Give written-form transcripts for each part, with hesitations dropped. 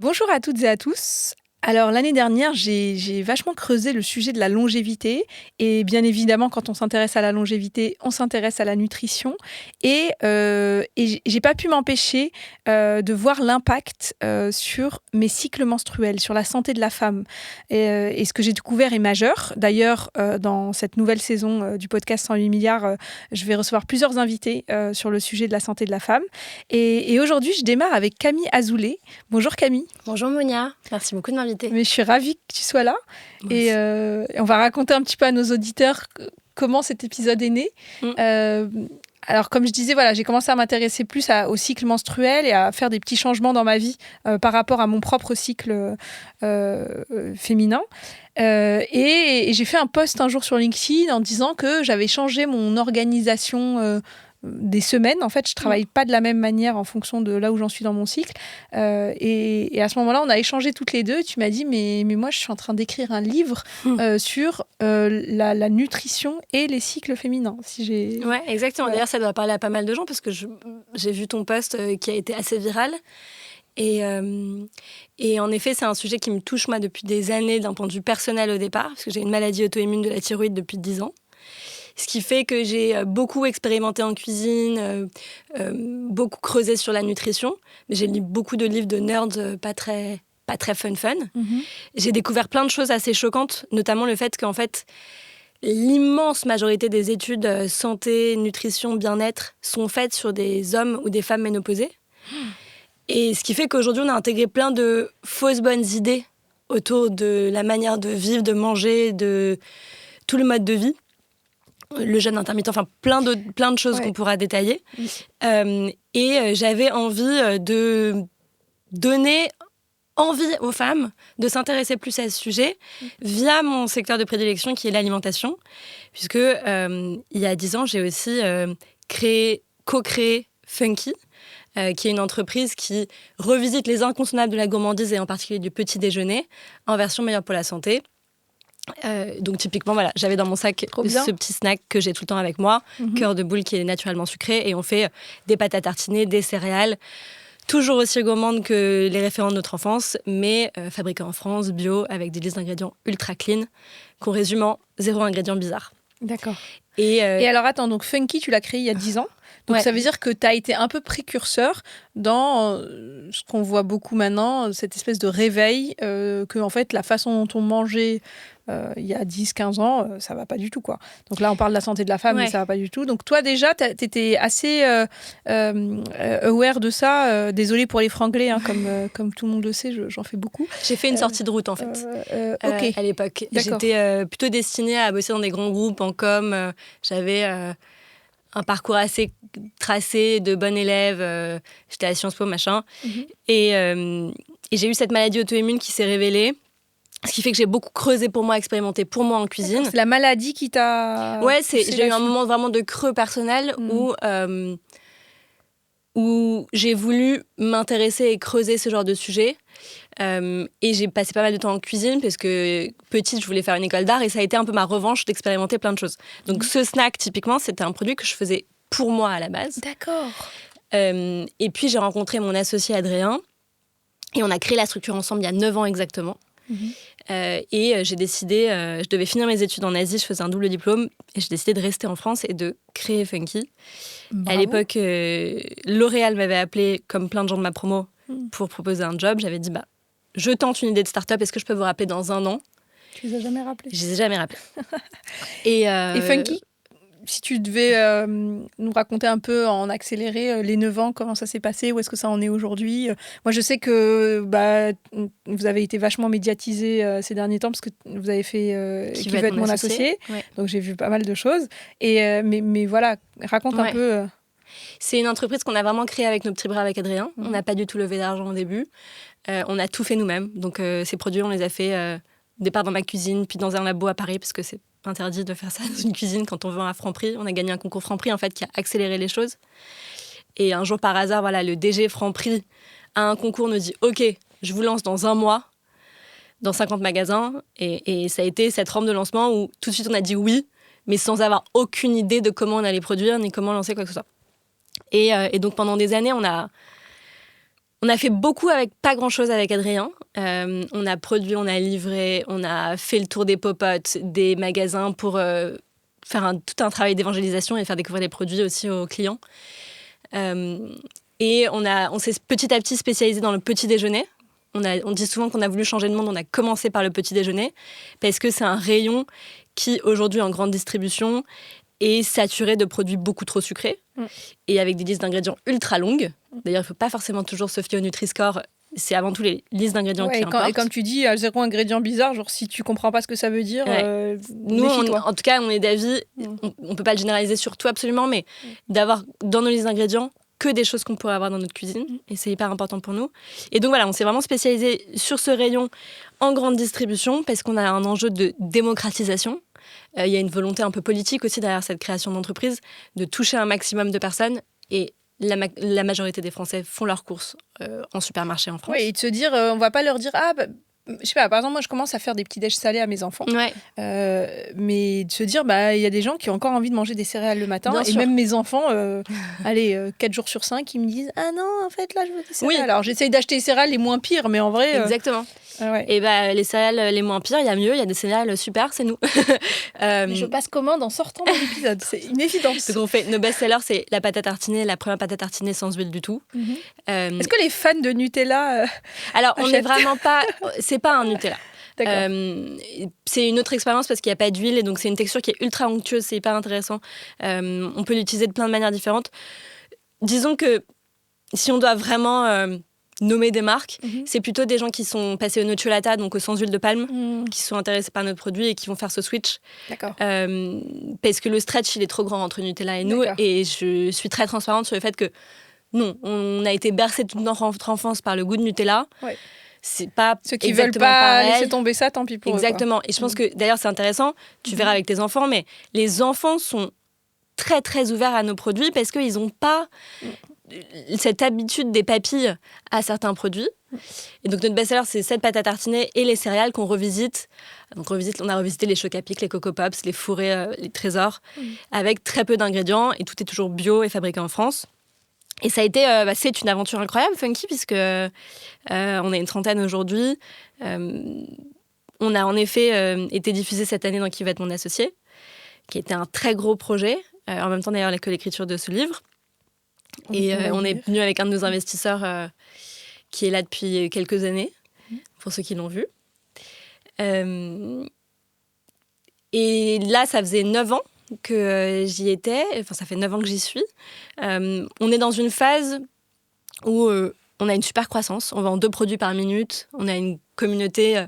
Bonjour à toutes et à tous. Alors l'année dernière, j'ai vachement creusé le sujet de la longévité et bien évidemment quand on s'intéresse à la longévité, on s'intéresse à la nutrition et j'ai pas pu m'empêcher de voir l'impact sur mes cycles menstruels, sur la santé de la femme. Et ce que j'ai découvert est majeur. D'ailleurs, dans cette nouvelle saison du podcast 108 milliards, je vais recevoir plusieurs invités sur le sujet de la santé de la femme. Et aujourd'hui, je démarre avec Camille Azoulay. Bonjour Camille. Bonjour Monia, merci beaucoup de m'inviter. Mais je suis ravie que tu sois là. Et on va raconter un petit peu à nos auditeurs comment cet épisode est né. Alors, comme je disais, voilà, j'ai commencé à m'intéresser plus au cycle menstruel et à faire des petits changements dans ma vie par rapport à mon propre cycle féminin. Et j'ai fait un post un jour sur LinkedIn en disant que j'avais changé mon organisation des semaines. En fait, je travaille pas de la même manière en fonction de là où j'en suis dans mon cycle. Et à ce moment-là, on a échangé toutes les deux. Et tu m'as dit, mais moi, je suis en train d'écrire un livre sur la nutrition et les cycles féminins. Ouais, exactement. Voilà. D'ailleurs, ça doit parler à pas mal de gens parce que j'ai vu ton post qui a été assez viral. Et en effet, c'est un sujet qui me touche, moi, depuis des années d'un point de vue personnel au départ, parce que j'ai une maladie auto-immune de la thyroïde depuis 10 ans. Ce qui fait que j'ai beaucoup expérimenté en cuisine, beaucoup creusé sur la nutrition. Mais j'ai lu beaucoup de livres de nerds pas très fun. Mm-hmm. J'ai découvert plein de choses assez choquantes, notamment le fait qu'en fait, l'immense majorité des études santé, nutrition, bien-être sont faites sur des hommes ou des femmes ménopausées. Et ce qui fait qu'aujourd'hui, on a intégré plein de fausses bonnes idées autour de la manière de vivre, de manger, de tout le mode de vie. Le jeûne intermittent, enfin plein de choses qu'on pourra détailler. Et j'avais envie de donner envie aux femmes de s'intéresser plus à ce sujet via mon secteur de prédilection qui est l'alimentation. Puisque il y a 10 ans, j'ai aussi co-créé Funky, qui est une entreprise qui revisite les incontournables de la gourmandise et en particulier du petit déjeuner en version meilleure pour la santé. Donc typiquement, voilà, j'avais dans mon sac ce petit snack que j'ai tout le temps avec moi, cœur de boule qui est naturellement sucré, et on fait des pâtes à tartiner, des céréales, toujours aussi gourmandes que les référents de notre enfance, mais fabriquées en France, bio, avec des listes d'ingrédients ultra clean, qu'on résume en 0 ingrédient bizarre. D'accord. Et alors attends, donc Funky, tu l'as créé il y a 10 ans. Donc ça veut dire que tu as été un peu précurseur dans ce qu'on voit beaucoup maintenant, cette espèce de réveil, que en fait la façon dont on mangeait il y a 10-15 ans, ça va pas du tout, quoi. Donc là, on parle de la santé de la femme, mais ça va pas du tout. Donc toi, déjà, tu étais assez aware de ça. Désolée pour les franglais, hein, comme tout le monde le sait, j'en fais beaucoup. J'ai fait une sortie de route, en fait, à l'époque. D'accord. J'étais plutôt destinée à bosser dans des grands groupes en com. J'avais un parcours assez tracé, de bonne élève. J'étais à Sciences Po, machin. Et j'ai eu cette maladie auto-immune qui s'est révélée. Ce qui fait que j'ai beaucoup creusé pour moi, expérimenté pour moi en cuisine. D'accord, c'est la maladie qui t'a... Ouais, j'ai eu un moment vraiment de creux personnel où j'ai voulu m'intéresser et creuser ce genre de sujet. Et j'ai passé pas mal de temps en cuisine parce que petite, je voulais faire une école d'art et ça a été un peu ma revanche d'expérimenter plein de choses. Donc ce snack, typiquement, c'était un produit que je faisais pour moi à la base. D'accord. Et puis j'ai rencontré mon associé Adrien et on a créé la structure ensemble il y a 9 ans exactement. Et j'ai décidé, je devais finir mes études en Asie, je faisais un double diplôme et j'ai décidé de rester en France et de créer Funky. Bravo. À l'époque, L'Oréal m'avait appelé, comme plein de gens de ma promo, pour proposer un job. J'avais dit, je tente une idée de start-up, est-ce que je peux vous rappeler dans 1 an ? Tu les as jamais rappelés ? Je les ai jamais rappelés. Et Funky ? Si tu devais nous raconter un peu en accéléré les 9 ans, comment ça s'est passé, où est-ce que ça en est aujourd'hui ? Moi, je sais que vous avez été vachement médiatisé ces derniers temps parce que vous avez fait Qui veut être mon associé. Ouais. Donc, j'ai vu pas mal de choses. Et, mais voilà, raconte un peu... C'est une entreprise qu'on a vraiment créée avec nos petits bras avec Adrien. On n'a pas du tout levé d'argent au début. On a tout fait nous-mêmes. Donc, ces produits, on les a fait au départ dans ma cuisine, puis dans un labo à Paris parce que c'est interdit de faire ça dans une cuisine quand on veut un Franprix. On a gagné un concours Franprix en fait qui a accéléré les choses. Et un jour par hasard, voilà, le DG Franprix à un concours nous dit « Ok, je vous lance dans 1 mois dans 50 magasins ». Et ça a été cette rampe de lancement où tout de suite on a dit oui, mais sans avoir aucune idée de comment on allait produire ni comment lancer quoi que ce soit. Et donc pendant des années, on a On a fait beaucoup avec pas grand-chose avec Adrien. On a produit, on a livré, on a fait le tour des pop-up, des magasins pour faire tout un travail d'évangélisation et faire découvrir les produits aussi aux clients. Et on s'est petit à petit spécialisé dans le petit déjeuner. On dit souvent qu'on a voulu changer le monde, on a commencé par le petit déjeuner parce que c'est un rayon qui, aujourd'hui, en grande distribution, est saturé de produits beaucoup trop sucrés et avec des listes d'ingrédients ultra longues. D'ailleurs, il ne faut pas forcément toujours se fier au Nutri-Score. C'est avant tout les listes d'ingrédients qui importent. Et comme tu dis, 0 ingrédient bizarre, genre si tu ne comprends pas ce que ça veut dire, nous, en tout cas, on est d'avis, on ne peut pas le généraliser sur tout absolument, mais d'avoir dans nos listes d'ingrédients que des choses qu'on pourrait avoir dans notre cuisine. Et c'est hyper important pour nous. Et donc voilà, on s'est vraiment spécialisé sur ce rayon en grande distribution parce qu'on a un enjeu de démocratisation. Il y a une volonté un peu politique aussi derrière cette création d'entreprise, de toucher un maximum de personnes. Et la majorité des Français font leurs courses en supermarché en France. Oui, et de se dire, on ne va pas leur dire, je sais pas, par exemple, moi je commence à faire des petits déj salés à mes enfants. Ouais. Mais de se dire, il y a des gens qui ont encore envie de manger des céréales le matin. Bien et sûr. même mes enfants, 4 jours sur 5, ils me disent, ah non, en fait là je veux des céréales. Oui. Alors j'essaye d'acheter les céréales les moins pires, mais en vrai. Exactement. Et les céréales les moins pires, il y a mieux, il y a des céréales super, c'est nous. Mais je passe commande en sortant de l'épisode, c'est une évidence. Donc on fait nos best-sellers, c'est la pâte à tartiner, la première pâte à tartiner sans huile du tout. Est-ce que les fans de Nutella Alors on n'est vraiment pas, c'est pas un Nutella. D'accord. C'est une autre expérience parce qu'il n'y a pas d'huile et donc c'est une texture qui est ultra onctueuse, c'est hyper intéressant. On peut l'utiliser de plein de manières différentes. Disons que si on doit vraiment nommer des marques, c'est plutôt des gens qui sont passés au nocciolata, donc au sans huile de palme, qui sont intéressés par notre produit et qui vont faire ce switch. D'accord. Parce que le stretch, il est trop grand entre Nutella et nous. Et je suis très transparente sur le fait que non, on a été bercés toute notre enfance par le goût de Nutella. Ouais. C'est pas ceux qui exactement veulent pas pareil. laisser tomber ça, tant pis pour Exactement. eux. Et je pense que d'ailleurs c'est intéressant, tu verras avec tes enfants, mais les enfants sont très très ouverts à nos produits parce qu'ils n'ont pas cette habitude des papilles à certains produits. Et donc notre best-seller, c'est cette pâte à tartiner et les céréales qu'on revisite. Donc on a revisité les Choc à Pic, les Coco Pops, les fourrés, les trésors, avec très peu d'ingrédients et tout est toujours bio et fabriqué en France. Et ça a été, c'est une aventure incroyable, Funky, puisque on est une trentaine aujourd'hui. On a en effet été diffusé cette année dans Qui va être mon associé, qui était un très gros projet, en même temps d'ailleurs que l'écriture de ce livre. Et on est venu avec un de nos investisseurs qui est là depuis quelques années, pour ceux qui l'ont vu. Et là, ça faisait 9 ans que j'y étais, enfin ça fait 9 ans que j'y suis. On est dans une phase où on a une super croissance, on vend 2 produits par minute, on a une communauté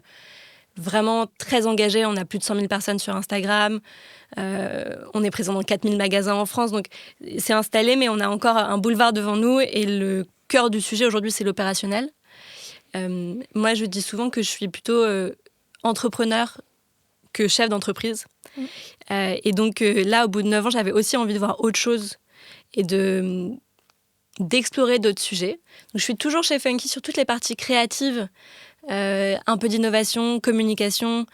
vraiment très engagée, on a plus de 100 000 personnes sur Instagram, on est présent dans 4 000 magasins en France, donc c'est installé, mais on a encore un boulevard devant nous et le cœur du sujet aujourd'hui, c'est l'opérationnel. Moi, je dis souvent que je suis plutôt entrepreneur que chef d'entreprise. Et donc là, au bout de 9 ans, j'avais aussi envie de voir autre chose et d'explorer d'autres sujets. Donc, je suis toujours chez Funky sur toutes les parties créatives, un peu d'innovation, communication,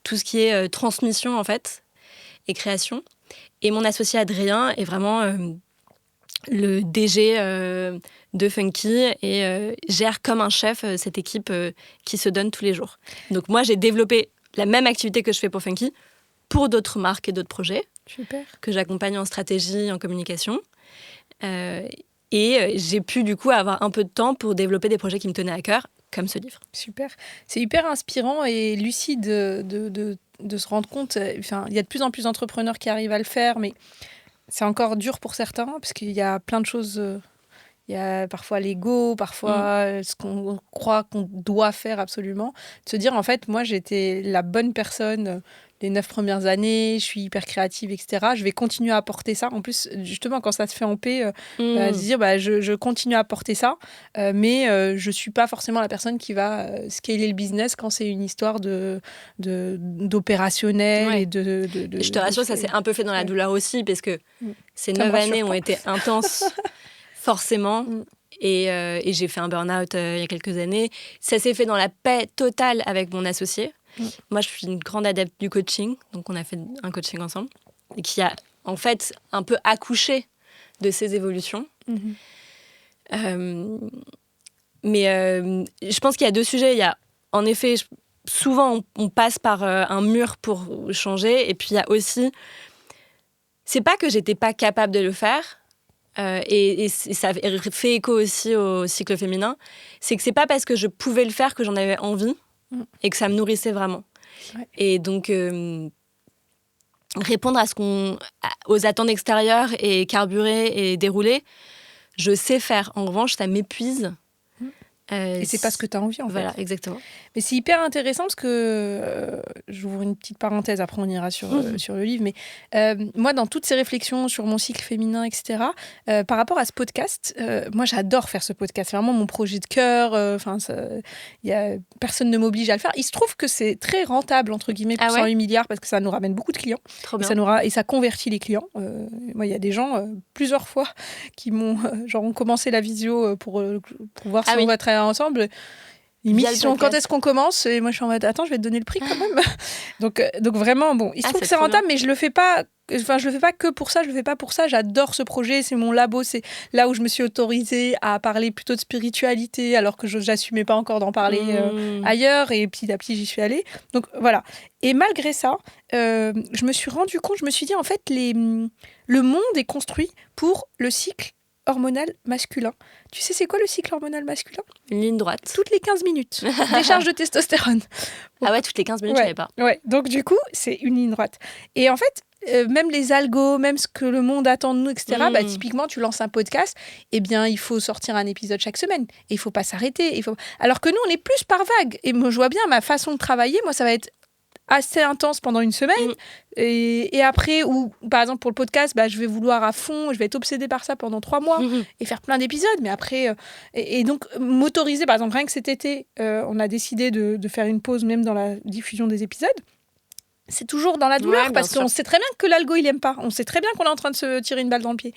tout ce qui est transmission en fait, et création. Et mon associé Adrien est vraiment le DG de Funky et gère comme un chef cette équipe qui se donne tous les jours. Donc moi, j'ai développé la même activité que je fais pour Funky pour d'autres marques et d'autres projets. Super. Que j'accompagne en stratégie, en communication. Et j'ai pu du coup avoir un peu de temps pour développer des projets qui me tenaient à cœur, comme ce livre. Super. C'est hyper inspirant et lucide de se rendre compte. Enfin, il y a de plus en plus d'entrepreneurs qui arrivent à le faire, mais c'est encore dur pour certains parce qu'il y a plein de choses. Il y a parfois l'ego, parfois ce qu'on croit qu'on doit faire absolument. De se dire, en fait, moi, j'étais la bonne personne les 9 premières années, je suis hyper créative, etc. Je vais continuer à apporter ça. En plus, justement, quand ça se fait en paix, se dire, je continue à apporter ça, mais je ne suis pas forcément la personne qui va scaler le business quand c'est une histoire d'opérationnel. Ouais. Et je te rassure, ça s'est un peu fait dans la douleur aussi, parce que ces 9 années ont été intenses, forcément. Et j'ai fait un burn-out il y a quelques années. Ça s'est fait dans la paix totale avec mon associé. Moi, je suis une grande adepte du coaching, donc on a fait un coaching ensemble, et qui a en fait un peu accouché de ces évolutions. je pense qu'il y a 2 sujets. Il y a, en effet, souvent, on passe par un mur pour changer. Et puis, il y a aussi... C'est pas que j'étais pas capable de le faire, et ça fait écho aussi au cycle féminin. C'est que c'est pas parce que je pouvais le faire que j'en avais envie et que ça me nourrissait vraiment. Ouais. Et donc, répondre aux attentes extérieures et carburer et dérouler, je sais faire. En revanche, ça m'épuise. Et c'est pas ce que tu as envie, en fait. Voilà, exactement. Mais c'est hyper intéressant parce que, j'ouvre une petite parenthèse, après on ira sur le livre, mais moi, dans toutes ces réflexions sur mon cycle féminin, etc., par rapport à ce podcast, moi, j'adore faire ce podcast. C'est vraiment mon projet de cœur. Personne ne m'oblige à le faire. Il se trouve que c'est très rentable, entre guillemets, pour 108 milliards, parce que ça nous ramène beaucoup de clients. Trop bien. Et ça convertit les clients. Moi, il y a des gens, plusieurs fois, qui m'ont ont commencé la visio pour voir si on va travailler ensemble. Limite, quand est-ce qu'on commence? Et moi, je suis en mode, attends, je vais te donner le prix quand même. donc vraiment, bon, il se trouve que c'est rentable, mais je le fais pas. Enfin, je le fais pas que pour ça. Je le fais pas pour ça. J'adore ce projet. C'est mon labo. C'est là où je me suis autorisée à parler plutôt de spiritualité, alors que j'assumais pas encore d'en parler ailleurs. Et petit à petit, j'y suis allée. Donc voilà. Et malgré ça, je me suis rendu compte. Je me suis dit, en fait, le monde est construit pour le cycle hormonal masculin. Tu sais, c'est quoi le cycle hormonal masculin? Une ligne droite. Toutes les 15 minutes. Décharge de testostérone. Bon. Ah ouais, toutes les 15 minutes, je savais pas. Ouais, donc du coup, c'est une ligne droite. Et en fait, même les algos, même ce que le monde attend de nous, etc., typiquement, tu lances un podcast, eh bien, il faut sortir un épisode chaque semaine. Et il faut pas s'arrêter. Alors que nous, on est plus par vague. Et moi, je vois bien ma façon de travailler. Moi, ça va être assez intense pendant une semaine et après, ou par exemple pour le podcast, je vais vouloir à fond, je vais être obsédée par ça pendant 3 mois et faire plein d'épisodes, mais après et donc m'autoriser, par exemple rien que cet été, on a décidé de faire une pause même dans la diffusion des épisodes. C'est toujours dans la douleur, parce qu'on sait très bien que l'algo il aime pas, on sait très bien qu'on est en train de se tirer une balle dans le pied,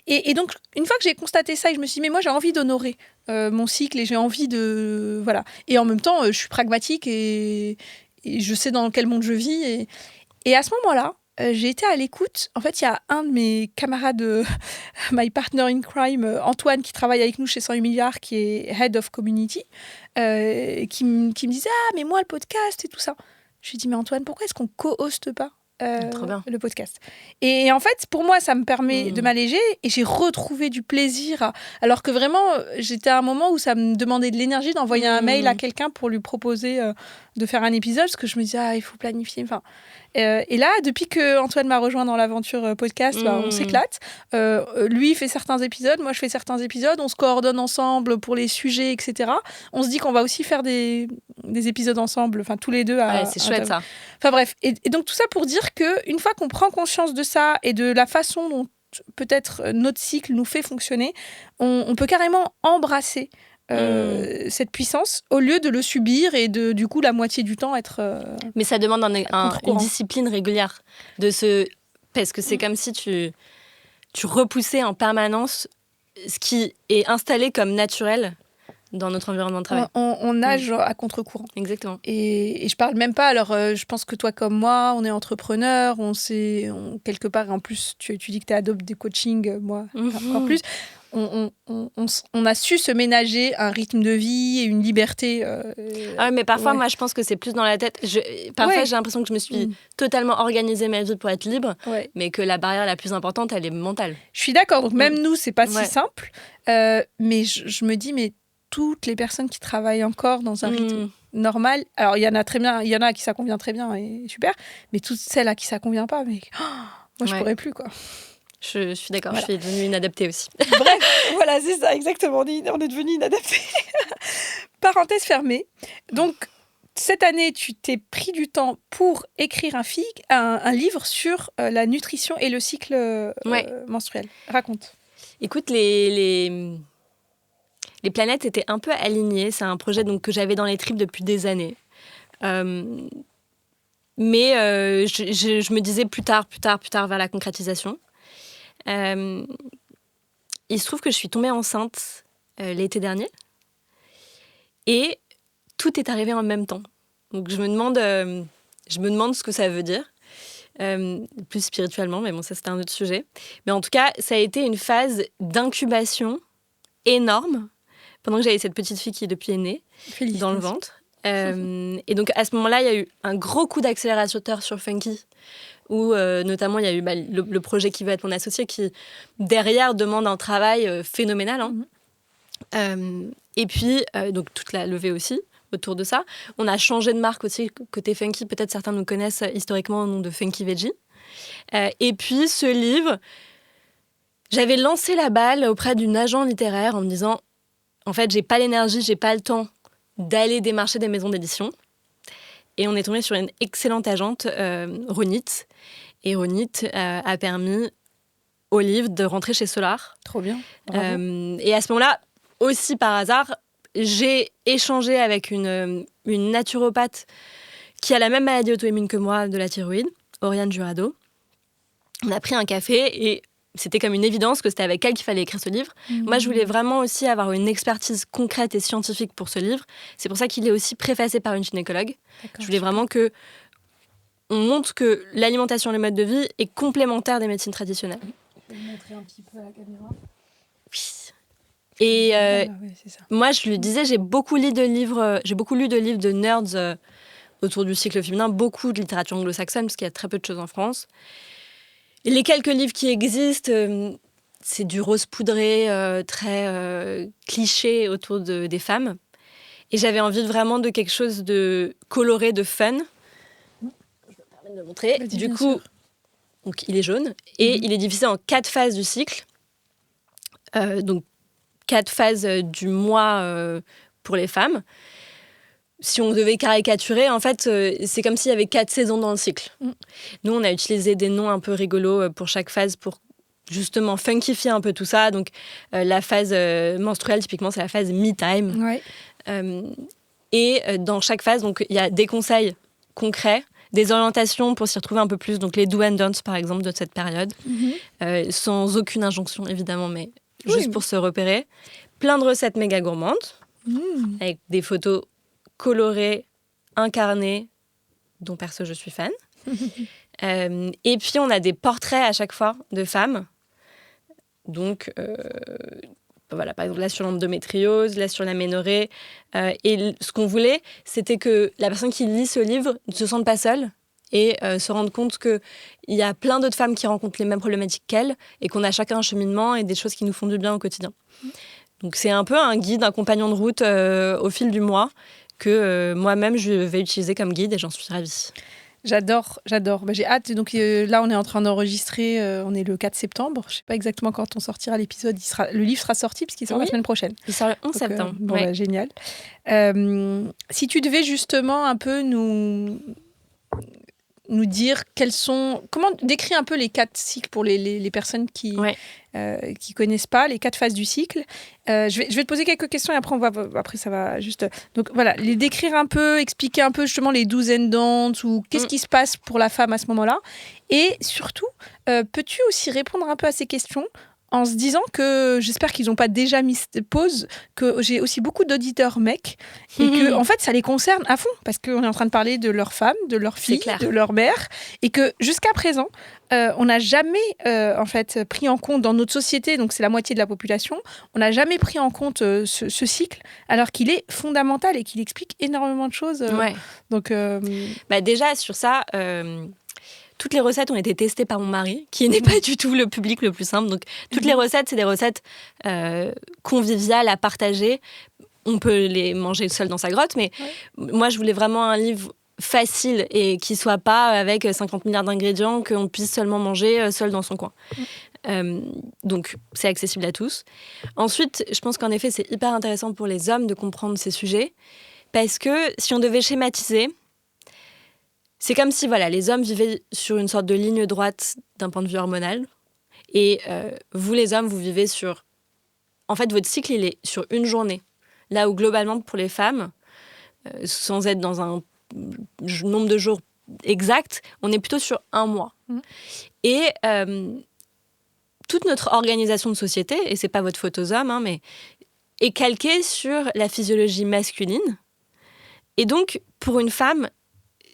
et donc une fois que j'ai constaté ça, je me suis dit mais moi j'ai envie d'honorer mon cycle et j'ai envie de voilà, et en même temps je suis pragmatique et je sais dans quel monde je vis. Et à ce moment-là, j'ai été à l'écoute. En fait, il y a un de mes camarades, my partner in crime, Antoine, qui travaille avec nous chez 108 milliards, qui est Head of Community, qui me disait « Ah, mais moi, le podcast et tout ça. » Je lui ai dit « Mais Antoine, pourquoi est-ce qu'on co-hoste pas le podcast ?» Et en fait, pour moi, ça me permet de m'alléger et j'ai retrouvé du plaisir. Alors que vraiment, j'étais à un moment où ça me demandait de l'énergie d'envoyer un mail à quelqu'un pour lui proposer de faire un épisode, parce que je me disais, il faut planifier. Enfin, et là, depuis que Antoine m'a rejoint dans l'aventure podcast, on s'éclate. Lui, il fait certains épisodes, moi, je fais certains épisodes. On se coordonne ensemble pour les sujets, etc. On se dit qu'on va aussi faire des épisodes ensemble, enfin, tous les deux. C'est chouette, ça. Enfin, bref. Et donc, tout ça pour dire qu'une fois qu'on prend conscience de ça et de la façon dont peut-être notre cycle nous fait fonctionner, on peut carrément embrasser cette puissance au lieu de le subir et de du coup la moitié du temps être mais ça demande une discipline régulière parce que c'est comme si tu repoussais en permanence ce qui est installé comme naturel dans notre environnement de travail. On nage à contre-courant. Exactement. Et je parle même pas, alors je pense que toi comme moi, on est entrepreneurs, quelque part, en plus tu dis que tu adoptes des coachings, moi encore plus. On a su se ménager un rythme de vie et une liberté. Mais parfois, moi, je pense que c'est plus dans la tête. Parfois, j'ai l'impression que je me suis totalement organisé ma vie pour être libre, mais que la barrière la plus importante, elle est mentale. Je suis d'accord. Donc, même nous, c'est pas si simple. Mais je me dis, mais toutes les personnes qui travaillent encore dans un rythme normal, alors il y en a à qui ça convient très bien et super, mais toutes celles à qui ça convient pas, mais moi, je pourrais plus, quoi. Je suis d'accord, voilà. Je suis devenue inadaptée aussi. Bref, voilà, c'est ça, exactement. On est devenue inadaptée. Parenthèse fermée. Donc, cette année, tu t'es pris du temps pour écrire un livre sur la nutrition et le cycle menstruel. Raconte. Écoute, les planètes étaient un peu alignées. C'est un projet que j'avais dans les tripes depuis des années. Mais je me disais plus tard vers la concrétisation. Il se trouve que je suis tombée enceinte l'été dernier et tout est arrivé en même temps. Donc je me demande ce que ça veut dire, plus spirituellement, mais bon, ça c'était un autre sujet. Mais en tout cas, ça a été une phase d'incubation énorme pendant que j'avais cette petite fille qui depuis est née dans le ventre. Et donc à ce moment-là, il y a eu un gros coup d'accélérateur sur Funky, où notamment il y a eu le projet qui veut être mon associé, qui derrière demande un travail phénoménal. Et puis donc toute la levée aussi autour de ça. On a changé de marque aussi côté Funky. Peut-être certains nous connaissent historiquement au nom de Funky Veggie. Et puis ce livre, j'avais lancé la balle auprès d'une agent littéraire en me disant, en fait, j'ai pas l'énergie, j'ai pas le temps d'aller démarcher des maisons d'édition. Et on est tombé sur une excellente agente, Ronit. Et Ronit a permis au livre de rentrer chez Solar. Trop bien. Et à ce moment-là, aussi par hasard, j'ai échangé avec une naturopathe qui a la même maladie auto-immune que moi de la thyroïde, Oriane Jurado. On a pris un café et c'était comme une évidence que c'était avec elle qu'il fallait écrire ce livre. Moi, je voulais vraiment aussi avoir une expertise concrète et scientifique pour ce livre. C'est pour ça qu'il est aussi préfacé par une gynécologue. Je voulais vraiment qu'on montre que l'alimentation et le mode de vie est complémentaire des médecines traditionnelles. Je vais le montrer un petit peu à la caméra. Oui. Et c'est ça. Moi, je lui disais, j'ai beaucoup lu de livres de nerds autour du cycle féminin, beaucoup de littérature anglo-saxonne, parce qu'il y a très peu de choses en France. Et les quelques livres qui existent, c'est du rose poudré, très cliché autour des femmes. Et j'avais envie vraiment de quelque chose de coloré, de fun. Je vais me permettre de le montrer. Du coup, donc, il est jaune et il est divisé en 4 phases du cycle. Donc, 4 phases du mois pour les femmes. Si on devait caricaturer, en fait, c'est comme s'il y avait 4 saisons dans le cycle. Nous, on a utilisé des noms un peu rigolos pour chaque phase pour justement funkifier un peu tout ça. Donc, la phase menstruelle, typiquement, c'est la phase me-time. Ouais. Et dans chaque phase, donc, il y a des conseils concrets, des orientations pour s'y retrouver un peu plus. Donc, les do and don'ts, par exemple, de cette période. Sans aucune injonction, évidemment, mais juste pour se repérer. Plein de recettes méga gourmandes, avec des photos colorées, incarnées, dont perso je suis fan. Et puis on a des portraits à chaque fois de femmes. Donc voilà, par exemple là sur l'endométriose, là sur l'aménorrhée. Et ce qu'on voulait, c'était que la personne qui lit ce livre ne se sente pas seule et se rende compte qu'il y a plein d'autres femmes qui rencontrent les mêmes problématiques qu'elle et qu'on a chacun un cheminement et des choses qui nous font du bien au quotidien. Donc c'est un peu un guide, un compagnon de route au fil du mois que moi-même je vais utiliser comme guide et j'en suis ravie. J'adore. Bah, j'ai hâte. Donc là, on est en train d'enregistrer. On est le 4 septembre. Je ne sais pas exactement quand on sortira l'épisode. Le livre sera sorti puisqu'il sort la semaine prochaine. Il sort le 11 septembre. Bah, génial. Si tu devais justement un peu nous dire comment décrire un peu les 4 cycles pour les personnes qui connaissent pas les 4 phases du cycle. Je vais te poser quelques questions et après ça va juste. Donc voilà, les décrire un peu, expliquer un peu justement les do and don'ts ou qu'est-ce qui se passe pour la femme à ce moment-là. Et surtout, peux-tu aussi répondre un peu à ces questions en se disant que j'espère qu'ils n'ont pas déjà mis pause, que j'ai aussi beaucoup d'auditeurs mecs et que en fait ça les concerne à fond parce qu'on est en train de parler de leur femme, de leur fille, de leur mère et que jusqu'à présent on n'a jamais en fait pris en compte dans notre société, donc c'est la moitié de la population, on n'a jamais pris en compte ce cycle alors qu'il est fondamental et qu'il explique énormément de choses. Donc déjà sur ça. Toutes les recettes ont été testées par mon mari, qui n'est pas du tout le public le plus simple. Donc, toutes les recettes, c'est des recettes conviviales à partager. On peut les manger seul dans sa grotte, mais moi, je voulais vraiment un livre facile et qui ne soit pas avec 50 milliards d'ingrédients, qu'on puisse seulement manger seul dans son coin. Donc, c'est accessible à tous. Ensuite, je pense qu'en effet, c'est hyper intéressant pour les hommes de comprendre ces sujets, parce que si on devait schématiser, c'est comme si les hommes vivaient sur une sorte de ligne droite d'un point de vue hormonal. Et vous, les hommes, vous vivez sur... En fait, votre cycle, il est sur une journée. Là où, globalement, pour les femmes, sans être dans un nombre de jours exact, on est plutôt sur un mois. Et toute notre organisation de société, et c'est pas votre faute aux hommes, mais est calquée sur la physiologie masculine. Et donc, pour une femme,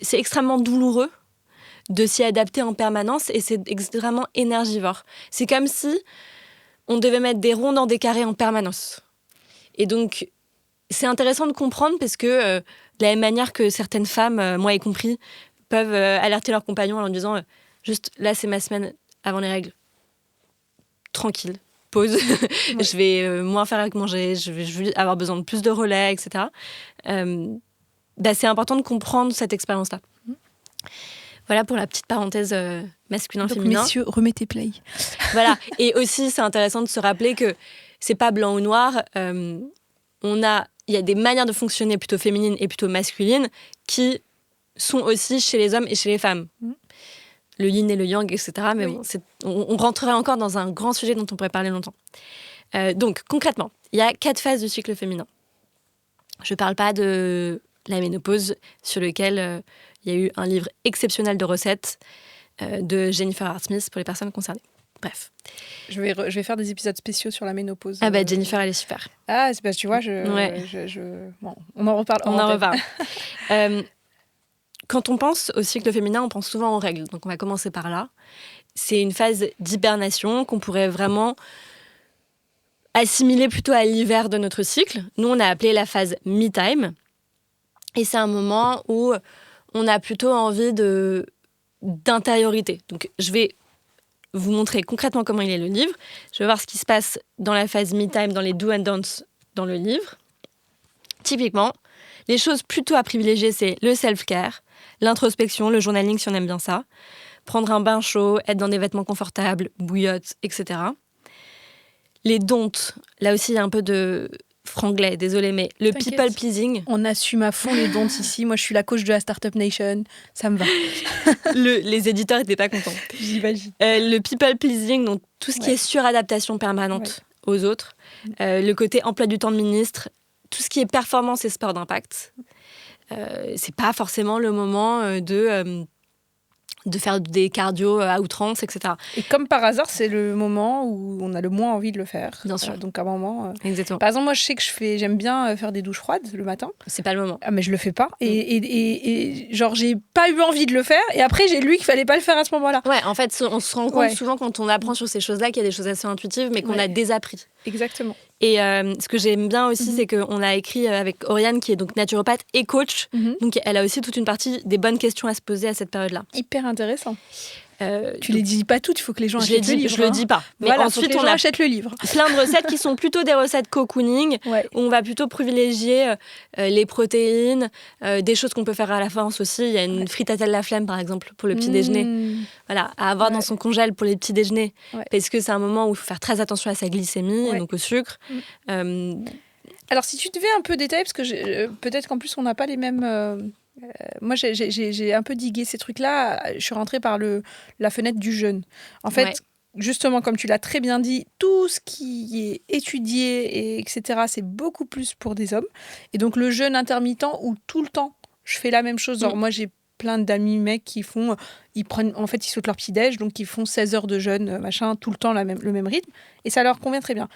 c'est extrêmement douloureux de s'y adapter en permanence et c'est extrêmement énergivore. C'est comme si on devait mettre des ronds dans des carrés en permanence. Et donc, c'est intéressant de comprendre parce que, de la même manière que certaines femmes, moi y compris, peuvent alerter leurs compagnons en leur disant juste là, c'est ma semaine avant les règles. Tranquille, pause. Ouais. Je vais moins faire avec manger, je vais avoir besoin de plus de relais, etc. C'est important de comprendre cette expérience-là. Voilà pour la petite parenthèse masculin-féminin. Donc, messieurs, remettez play. Voilà. Et aussi, c'est intéressant de se rappeler que c'est pas blanc ou noir. Il y a des manières de fonctionner plutôt féminines et plutôt masculines qui sont aussi chez les hommes et chez les femmes. Le yin et le yang, etc. Mais oui. On rentrerait encore dans un grand sujet dont on pourrait parler longtemps. Donc, concrètement, il y a 4 phases du cycle féminin. Je ne parle pas de la ménopause, sur lequel il y a eu un livre exceptionnel de recettes de Jennifer Hart-Smith pour les personnes concernées. Bref. Je vais faire des épisodes spéciaux sur la ménopause. Ah bah Jennifer, elle est super. Ah, c'est parce que tu vois, Bon, on en reparle. On en reparle. Quand on pense au cycle féminin, on pense souvent aux règles. Donc on va commencer par là. C'est une phase d'hibernation qu'on pourrait vraiment assimiler plutôt à l'hiver de notre cycle. Nous, on a appelé la phase me-time. Et c'est un moment où on a plutôt envie d'intériorité. Donc je vais vous montrer concrètement comment il est le livre. Je vais voir ce qui se passe dans la phase me-time, dans les do and don'ts dans le livre. Typiquement, les choses plutôt à privilégier, c'est le self-care, l'introspection, le journaling si on aime bien ça, prendre un bain chaud, être dans des vêtements confortables, bouillotte, etc. Les don'ts, là aussi il y a un peu de franglais, désolé, mais le people pleasing. On assume à fond les don'ts ici. Moi, je suis la coach de la Startup Nation. Ça me va. Les éditeurs n'étaient pas contents. J'imagine. Le people pleasing, donc tout ce qui est suradaptation permanente aux autres. Le côté emploi du temps de ministre. Tout ce qui est performance et sport d'impact. C'est pas forcément le moment de faire des cardio à outrance, etc. Et comme par hasard, c'est le moment où on a le moins envie de le faire. Bien sûr. Donc à un moment... Exactement. Par exemple, moi, je sais que j'aime bien faire des douches froides le matin. C'est pas le moment. Ah, mais je le fais pas. Et genre, j'ai pas eu envie de le faire. Et après, j'ai lu qu'il fallait pas le faire à ce moment-là. Ouais, en fait, on se rend compte souvent quand on apprend sur ces choses-là qu'il y a des choses assez intuitives, mais qu'on a désappris. Exactement. Et ce que j'aime bien aussi, c'est qu'on a écrit avec Oriane, qui est donc naturopathe et coach. Donc, elle a aussi toute une partie des bonnes questions à se poser à cette période-là. Hyper intéressant. Tu les dis pas toutes, il faut que les gens achètent le livre. Je le dis pas. Mais voilà, ensuite, on achète le livre. Plein de recettes qui sont plutôt des recettes cocooning, où on va plutôt privilégier les protéines, des choses qu'on peut faire à l'avance aussi. Il y a une fritatelle la flemme, par exemple, pour le petit déjeuner. Voilà, à avoir dans son congèle pour les petits déjeuners. Parce que c'est un moment où il faut faire très attention à sa glycémie, et donc au sucre. Alors, si tu devais un peu détailler, parce que peut-être qu'en plus, on n'a pas les mêmes... moi, j'ai un peu digué ces trucs-là. Je suis rentrée par la fenêtre du jeûne. En fait, justement, comme tu l'as très bien dit, tout ce qui est étudié, etc., c'est beaucoup plus pour des hommes. Et donc, le jeûne intermittent où tout le temps, je fais la même chose. Alors, moi, j'ai plein d'amis mecs qui font... ils sautent leur petit-déj, donc ils font 16 heures de jeûne, machin, tout le temps le même rythme. Et ça leur convient très bien.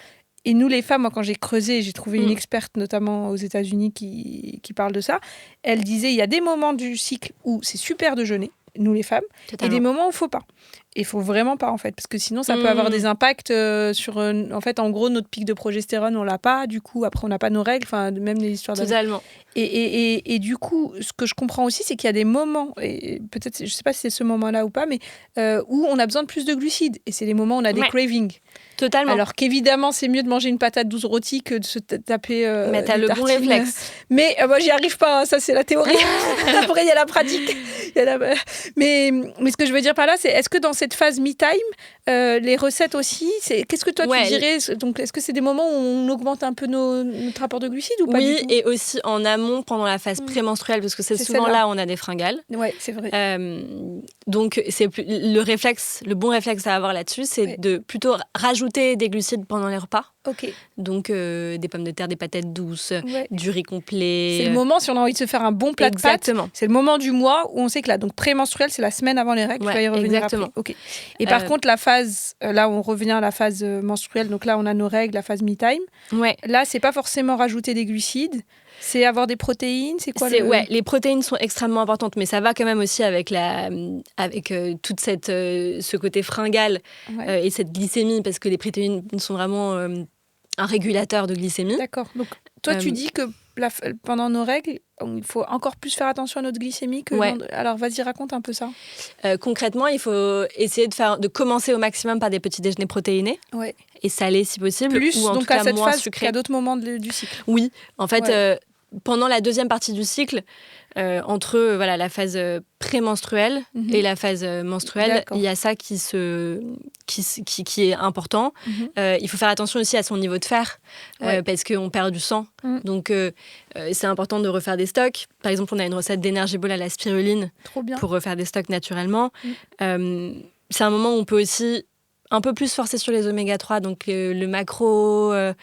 Et nous, les femmes, moi, quand j'ai creusé, j'ai trouvé une experte, notamment aux États-Unis, qui parle de ça. Elle disait, il y a des moments du cycle où c'est super de jeûner, nous les femmes, et des moments où il ne faut pas. Et il ne faut vraiment pas, en fait, parce que sinon, ça peut avoir des impacts sur... en fait, en gros, notre pic de progestérone, on ne l'a pas. Du coup, après, on n'a pas nos règles, enfin, même les histoires Totalement. Et du coup, ce que je comprends aussi, c'est qu'il y a des moments, et peut-être, je ne sais pas si c'est ce moment-là ou pas, mais où on a besoin de plus de glucides. Et c'est les moments où on a des cravings. Totalement. Alors qu'évidemment, c'est mieux de manger une patate douce rôtie que de se taper mais t'as le bon réflexe. Mais moi, j'y arrive pas. Hein, ça, c'est la théorie. Après, il y a la pratique. Mais ce que je veux dire par là, c'est est-ce que dans cette phase me-time, les recettes aussi, qu'est-ce que toi, tu dirais? Donc, est-ce que c'est des moments où on augmente un peu notre rapport de glucides ou pas du tout? Et aussi en amont, pendant la phase prémenstruelle, parce que c'est souvent là où on a des fringales. Oui, c'est vrai. Donc, le réflexe, le bon réflexe à avoir là-dessus, c'est de plutôt rajouter des glucides pendant les repas. Ok. Donc, des pommes de terre, des patates douces, du riz complet. C'est le moment, si on a envie de se faire un bon plat de pâtes, c'est le moment du mois où on sait que là, donc prémenstruelle, c'est la semaine avant les règles. Tu vas y revenir après. Okay. Et par contre, la phase, là, on revient à la phase menstruelle. Donc là, on a nos règles, la phase me-time. Là, c'est pas forcément rajouter des glucides. C'est avoir des protéines, c'est quoi les protéines sont extrêmement importantes, mais ça va quand même aussi avec toute ce côté fringale et cette glycémie, parce que les protéines sont vraiment un régulateur de glycémie. D'accord. Donc, toi, tu dis que pendant nos règles, il faut encore plus faire attention à notre glycémie que... Alors, vas-y, raconte un peu ça. Concrètement, il faut essayer de commencer au maximum par des petits déjeuners protéinés et salés si possible. Plus, ou en donc tout cas à cette moins phase sucrés. qu'à d'autres moments du cycle. Oui, en fait, pendant la deuxième partie du cycle, entre la phase prémenstruelle et la phase menstruelle, il y a ça qui est important. Il faut faire attention aussi à son niveau de fer, parce qu'on perd du sang. Donc, c'est important de refaire des stocks. Par exemple, on a une recette d'Energy Ball à la spiruline pour refaire des stocks naturellement. C'est un moment où on peut aussi un peu plus forcer sur les oméga 3, donc le macro, des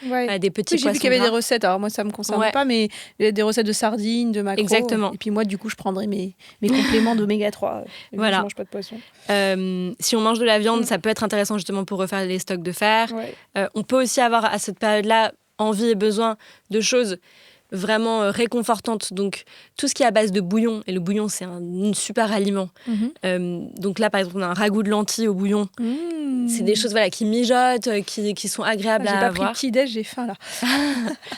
petits poissons. J'ai vu qu'il y avait des recettes, alors moi ça me concerne pas, mais il y a des recettes de sardines, de macro. Exactement. Et puis moi du coup je prendrai mes compléments d'oméga 3. Voilà. Je mange pas de poisson. Si on mange de la viande, ça peut être intéressant justement pour refaire les stocks de fer. On peut aussi avoir à cette période-là envie et besoin de choses vraiment réconfortantes. Donc, tout ce qui est à base de bouillon, et le bouillon, c'est un super aliment. Donc là, par exemple, on a un ragoût de lentilles au bouillon. C'est des choses qui mijotent, qui sont agréables à avoir. J'ai pas pris petit-déj, j'ai faim, là.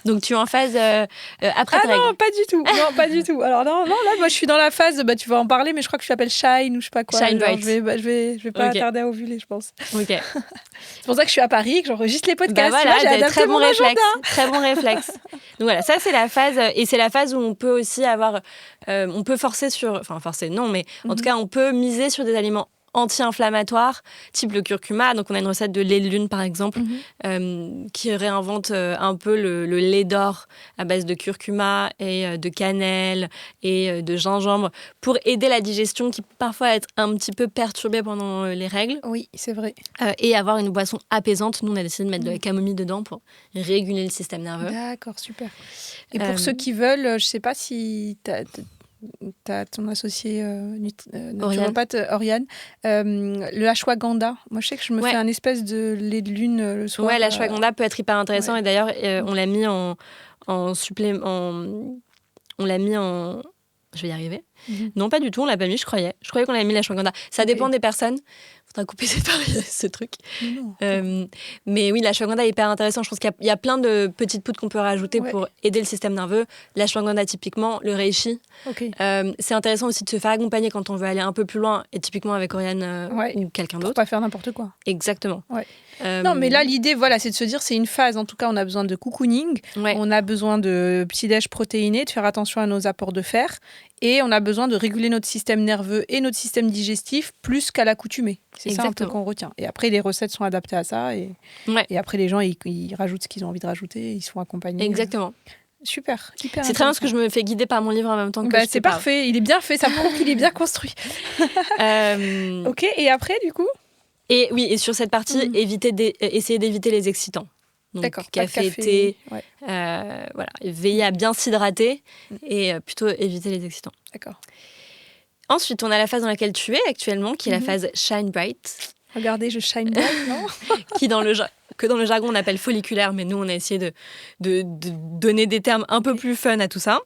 Donc, tu es en phase après tes règles. Non, pas du tout. Non, pas du tout. Alors, non, là, moi, je suis dans la phase, tu vas en parler, mais je crois que je m'appelle Shine ou je sais pas quoi. Shine Bright. Je vais pas tarder à ovuler, je pense. Ok. C'est pour ça que je suis à Paris, que j'enregistre les podcasts. J'ai adapté très bon réflexe. Très bon réflexe. Donc voilà, ça, c'est la phase, et c'est la phase où on peut aussi avoir, on peut forcer non, mais en tout cas, on peut miser sur des aliments anti-inflammatoires, type le curcuma. Donc, on a une recette de lait de lune, par exemple, qui réinvente un peu le lait d'or à base de curcuma et de cannelle et de gingembre pour aider la digestion qui peut parfois être un petit peu perturbée pendant les règles. Oui, c'est vrai. Et avoir une boisson apaisante. Nous, on a décidé de mettre de la camomille dedans pour réguler le système nerveux. D'accord, super. Et pour ceux qui veulent, je sais pas si t'as ton associé naturopathe Oriane, le ashwagandha. Moi, je sais que je me fais un espèce de lait de lune le soir. Ouais, l'ashwagandha peut être hyper intéressant. Et d'ailleurs, on l'a mis en supplément. On l'a mis en... Je vais y arriver. Non, pas du tout, on l'a pas mis, je croyais. Je croyais qu'on l'avait mis l'ashwagandha. Ça dépend des personnes. Faudra couper ce truc. Mais oui, l'ashwagandha est hyper intéressant. Je pense qu'il y a plein de petites poudres qu'on peut rajouter pour aider le système nerveux. L'ashwagandha, typiquement, le reishi. C'est intéressant aussi de se faire accompagner quand on veut aller un peu plus loin, et typiquement avec Oriane ou quelqu'un d'autre. Pour pas faire n'importe quoi. Exactement. Non, mais là, l'idée, c'est de se dire, c'est une phase. En tout cas, on a besoin de cocooning, on a besoin de petit-déj protéiné, de faire attention à nos apports de fer, et on a besoin de réguler notre système nerveux et notre système digestif plus qu'à l'accoutumée. C'est ça un peu qu'on retient. Et après, les recettes sont adaptées à ça, et après, les gens, ils rajoutent ce qu'ils ont envie de rajouter, ils sont accompagnés. Exactement. Super, hyper. C'est très bien parce que je me fais guider par mon livre en même temps que c'est parfait, il est bien fait, ça prouve qu'il est bien construit. Ok, et après, du coup Et oui, et sur cette partie, essayer d'éviter les excitants. Donc, café, thé, veiller à bien s'hydrater et plutôt éviter les excitants. D'accord. Ensuite, on a la phase dans laquelle tu es actuellement, qui est la phase Shine Bright. Regardez, je shine bright, non Qui, dans le jargon, on appelle folliculaire, mais nous, on a essayé de donner des termes un peu plus fun à tout ça.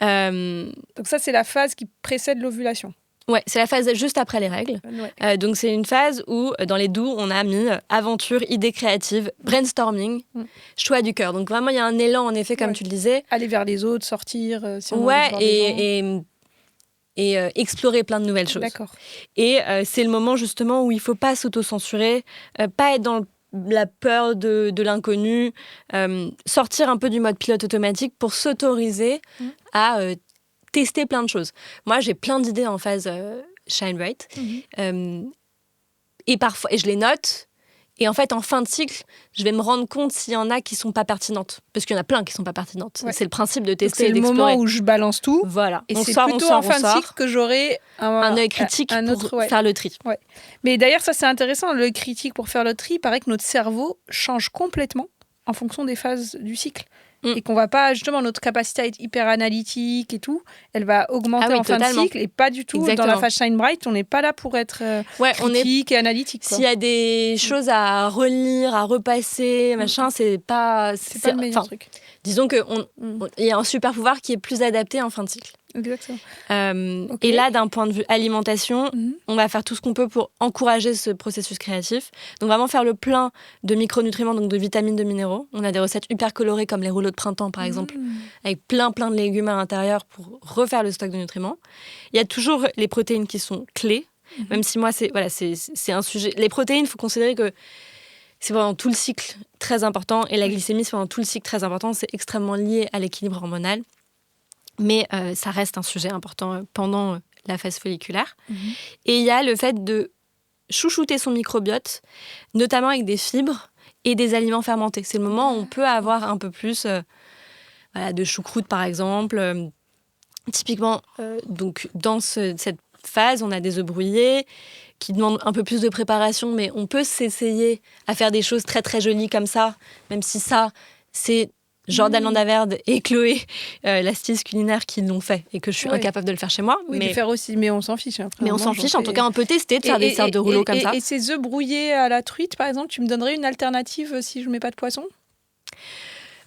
Donc ça, c'est la phase qui précède l'ovulation. Ouais, c'est la phase juste après les règles. Donc, c'est une phase où, dans les doux, on a mis aventure, idées créatives, brainstorming, choix du cœur. Donc, vraiment, il y a un élan, en effet, comme tu le disais. Aller vers les autres, sortir, si on a envie de voir des gens. Et explorer plein de nouvelles choses. D'accord. Et c'est le moment, justement, où il ne faut pas s'auto-censurer, pas être dans la peur de l'inconnu, sortir un peu du mode pilote automatique pour s'autoriser à tester plein de choses. Moi, j'ai plein d'idées en phase Shine Bright. Et parfois, je les note. Et en fait, en fin de cycle, je vais me rendre compte s'il y en a qui ne sont pas pertinentes. Parce qu'il y en a plein qui ne sont pas pertinentes. C'est le principe de tester et d'explorer. C'est le moment où je balance tout. Voilà. Et c'est plutôt en fin de cycle que j'aurai un œil critique pour faire le tri. Mais d'ailleurs, ça, c'est intéressant. L'œil critique pour faire le tri, il paraît que notre cerveau change complètement en fonction des phases du cycle. Et qu'on va pas, justement, notre capacité à être hyper analytique et tout, elle va augmenter en fin de cycle et pas du tout. Dans la phase Shine Bright, on n'est pas là pour être critique et analytique. S'il y a des choses à relire, à repasser, machin, c'est pas le meilleur truc. Disons qu'il y a un super pouvoir qui est plus adapté en fin de cycle. Exactement. Et là, d'un point de vue alimentation, on va faire tout ce qu'on peut pour encourager ce processus créatif. Donc vraiment faire le plein de micronutriments, donc de vitamines, de minéraux. On a des recettes hyper colorées comme les rouleaux de printemps, par exemple, avec plein de légumes à l'intérieur pour refaire le stock de nutriments. Il y a toujours les protéines qui sont clés, même si moi, c'est un sujet... Les protéines, il faut considérer que c'est pendant tout le cycle très important, et la glycémie, c'est pendant tout le cycle très important. C'est extrêmement lié à l'équilibre hormonal. Mais ça reste un sujet important pendant la phase folliculaire. Et il y a le fait de chouchouter son microbiote, notamment avec des fibres et des aliments fermentés. C'est le moment où on peut avoir un peu plus de choucroute, par exemple. Typiquement, donc, dans cette phase, on a des œufs brouillés qui demandent un peu plus de préparation, mais on peut s'essayer à faire des choses très, très jolies comme ça, même si ça, c'est Jordan Landaverde et Chloé, la styliste culinaire, qui l'ont fait et que je suis incapable de le faire chez moi. Oui, de faire aussi, mais on s'en fiche. Après, mais on s'en fiche. En tout cas, on peut tester de faire des sortes de rouleaux comme ça. Et ces œufs brouillés à la truite, par exemple, tu me donnerais une alternative si je ne mets pas de poisson ?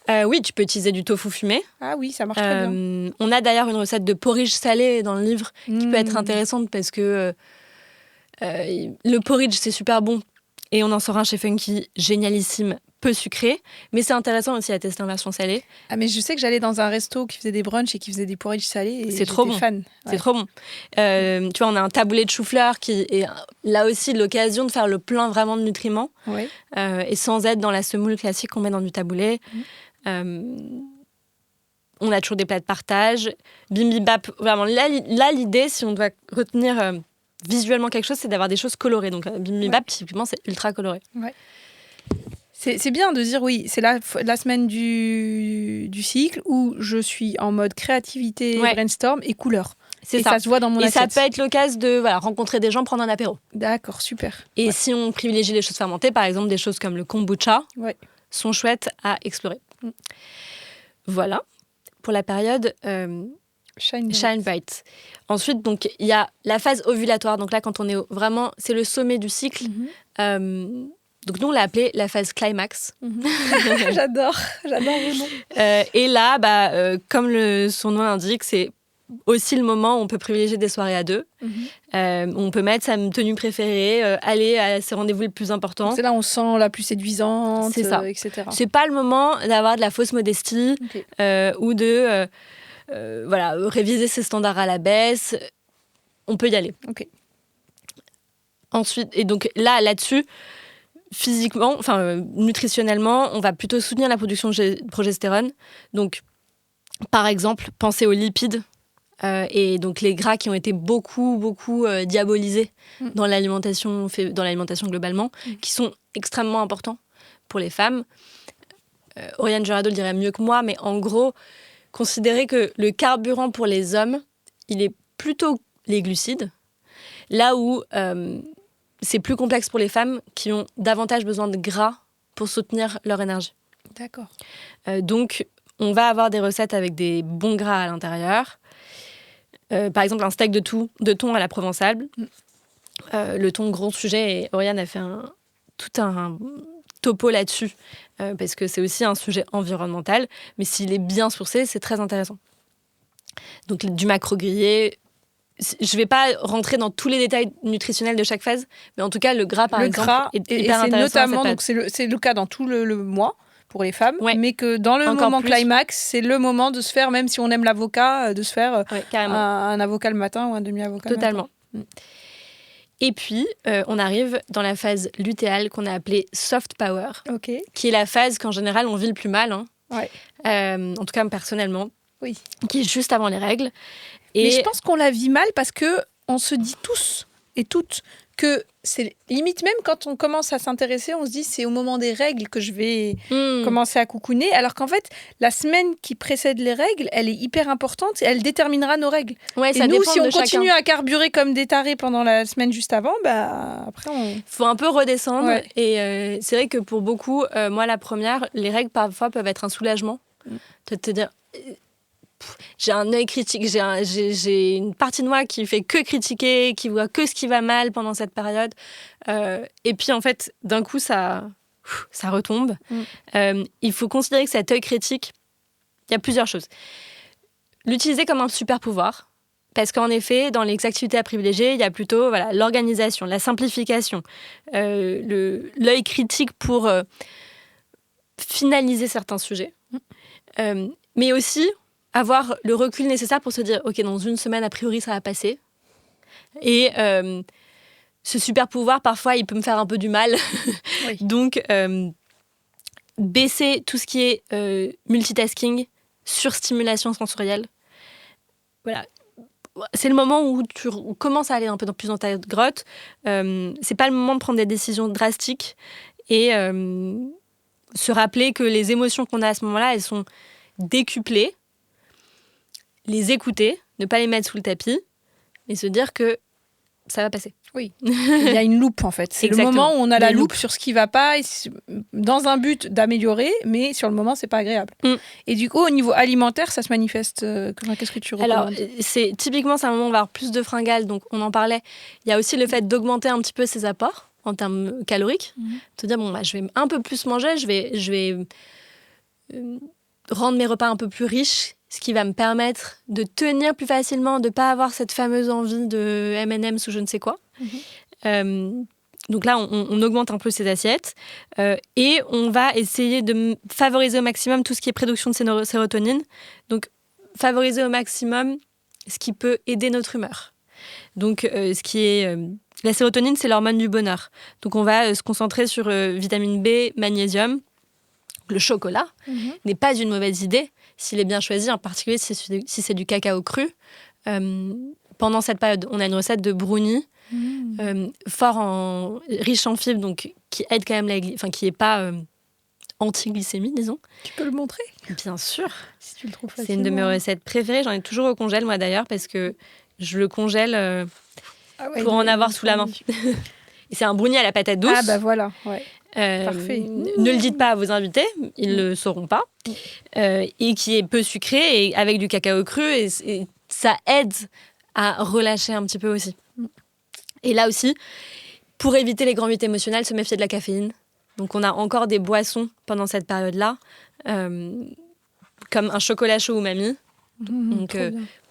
Oui, tu peux utiliser du tofu fumé. Ah oui, ça marche très bien. On a d'ailleurs une recette de porridge salé dans le livre qui peut être intéressante parce que le porridge, c'est super bon. Et on en sort un chez Funky génialissime, peu sucré. Mais c'est intéressant aussi à tester en version salée. Ah, mais je sais que j'allais dans un resto qui faisait des brunchs et qui faisait des porridge salés. Et c'est trop bon. Fan. C'est trop bon. Tu vois, on a un taboulé de chou-fleur qui est là aussi l'occasion de faire le plein vraiment de nutriments. Ouais. Et sans être dans la semoule classique qu'on met dans du taboulé. On a toujours des plats de partage. Bibimbap, vraiment, là, l'idée, si on doit retenir visuellement quelque chose, c'est d'avoir des choses colorées. Donc, bibimbap, typiquement, c'est ultra coloré. Ouais. C'est bien de dire, oui, c'est la semaine du cycle où je suis en mode créativité, brainstorm et couleur. C'est ça. Ça se voit dans mon assiette. Et ça peut être l'occasion de rencontrer des gens, prendre un apéro. D'accord, super. Et si on privilégie les choses fermentées, par exemple, des choses comme le kombucha, sont chouettes à explorer. Voilà, pour la période Shine Bright. Ensuite, donc, il y a la phase ovulatoire. Donc là, quand on est vraiment... C'est le sommet du cycle. Donc nous, on l'a appelée la phase climax. J'adore vraiment. Et là, comme son nom l'indique, c'est aussi le moment où on peut privilégier des soirées à deux. On peut mettre sa tenue préférée, aller à ses rendez-vous les plus importants. C'est là où on sent la plus séduisante, c'est ça. etc. C'est pas le moment d'avoir de la fausse modestie ou de réviser ses standards à la baisse. On peut y aller. Ensuite, et donc là-dessus, physiquement, nutritionnellement, on va plutôt soutenir la production de progestérone. Donc, par exemple, pensez aux lipides et donc les gras qui ont été beaucoup diabolisés dans l'alimentation globalement, qui sont extrêmement importants pour les femmes. Oriane Jurado le dirait mieux que moi, mais en gros, considérez que le carburant pour les hommes, il est plutôt les glucides, là où c'est plus complexe pour les femmes qui ont davantage besoin de gras pour soutenir leur énergie. D'accord. Donc, on va avoir des recettes avec des bons gras à l'intérieur. Par exemple, un steak de thon à la provençale. Le thon, gros sujet, et Oriane a fait tout un topo là-dessus, parce que c'est aussi un sujet environnemental. Mais s'il est bien sourcé, c'est très intéressant. Donc, du maquereau grillé. Je ne vais pas rentrer dans tous les détails nutritionnels de chaque phase, mais en tout cas, le gras, par exemple, est hyper intéressant. Notamment, donc c'est le cas dans tout le mois pour les femmes, mais que dans le moment climax, c'est le moment de se faire, même si on aime l'avocat, de se faire un avocat le matin ou un demi-avocat Totalement. le matin. Et puis, on arrive dans la phase lutéale qu'on a appelée soft power, qui est la phase qu'en général, on vit le plus mal. En tout cas, personnellement, qui est juste avant les règles. Mais je pense qu'on la vit mal parce qu'on se dit tous et toutes que c'est limite même quand on commence à s'intéresser, on se dit c'est au moment des règles que je vais commencer à coucouner, alors qu'en fait, la semaine qui précède les règles, elle est hyper importante et elle déterminera nos règles. Ouais, et nous, si on continue à carburer comme des tarés pendant la semaine juste avant, après on... faut un peu redescendre. Ouais. Et c'est vrai que pour beaucoup, moi la première, les règles parfois peuvent être un soulagement. De te dire... j'ai un œil critique, j'ai une partie de moi qui fait que critiquer, qui voit que ce qui va mal pendant cette période. Et puis, en fait, d'un coup, ça retombe. Il faut considérer que cet œil critique, il y a plusieurs choses. l'utiliser comme un super pouvoir. Parce qu'en effet, dans les activités à privilégier, il y a plutôt l'organisation, la simplification, l'œil critique pour finaliser certains sujets. Mais aussi avoir le recul nécessaire pour se dire « Ok, dans une semaine, a priori, ça va passer. » Et ce super pouvoir, parfois, il peut me faire un peu du mal. Oui. Donc, baisser tout ce qui est multitasking, surstimulation sensorielle. Voilà. C'est le moment où tu commences à aller un peu plus dans ta grotte. C'est pas le moment de prendre des décisions drastiques et se rappeler que les émotions qu'on a à ce moment-là, elles sont décuplées. Les écouter, ne pas les mettre sous le tapis, et se dire que ça va passer. Oui, il y a une loupe en fait. C'est exactement. Le moment où on a la loupe sur ce qui ne va pas, dans un but d'améliorer, mais sur le moment, ce n'est pas agréable. Et du coup, au niveau alimentaire, ça se manifeste. Qu'est-ce que tu recommandes ? Alors, typiquement, c'est un moment où on va avoir plus de fringales, donc on en parlait. Il y a aussi le fait d'augmenter un petit peu ses apports en termes caloriques. Te dire, je vais un peu plus manger, je vais rendre mes repas un peu plus riches, ce qui va me permettre de tenir plus facilement, de ne pas avoir cette fameuse envie de M&M's ou je ne sais quoi. Donc là, on augmente un peu ses assiettes et on va essayer de favoriser au maximum tout ce qui est production de sérotonine. Donc, favoriser au maximum ce qui peut aider notre humeur. Donc, ce qui est... la sérotonine, c'est l'hormone du bonheur. Donc, on va se concentrer sur vitamine B, magnésium. Le chocolat n'est pas une mauvaise idée s'il est bien choisi, en particulier si c'est du cacao cru. Pendant cette période, on a une recette de brownie riche en fibres, donc qui aide quand même qui n'est pas anti-glycémie, disons. Tu peux le montrer ? Bien sûr. Si tu le trouves facilement. C'est une de mes recettes préférées. J'en ai toujours au congèle, moi d'ailleurs, parce que je le congèle pour en avoir sous la main. Et c'est un brownie à la patate douce. Ah bah voilà, ouais. Parfait. Ne le dites pas à vos invités, ils ne le sauront pas. Et qui est peu sucré et avec du cacao cru. Et ça aide à relâcher un petit peu aussi. Et là aussi, pour éviter les grands huit émotionnels, se méfier de la caféine. Donc on a encore des boissons pendant cette période-là, comme un chocolat chaud umami. Donc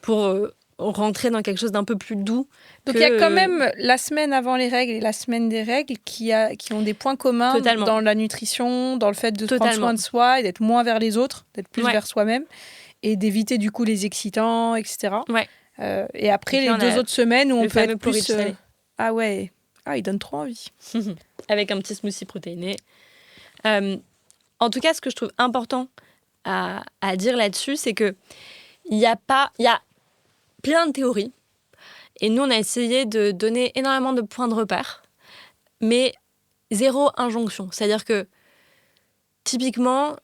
pour rentrer dans quelque chose d'un peu plus doux. Donc il y a quand même la semaine avant les règles et la semaine des règles qui ont des points communs dans la nutrition, dans le fait de prendre soin de soi et d'être moins vers les autres, d'être plus vers soi-même et d'éviter du coup les excitants, etc. Ouais. Et après les 2 autres semaines où on peut être plus... Ah ouais, il donne trop envie. Avec un petit smoothie protéiné. En tout cas, ce que je trouve important à dire là-dessus, c'est que il y a plein de théories. Et nous, on a essayé de donner énormément de points de repère, mais 0 injonction. C'est-à-dire que, typiquement,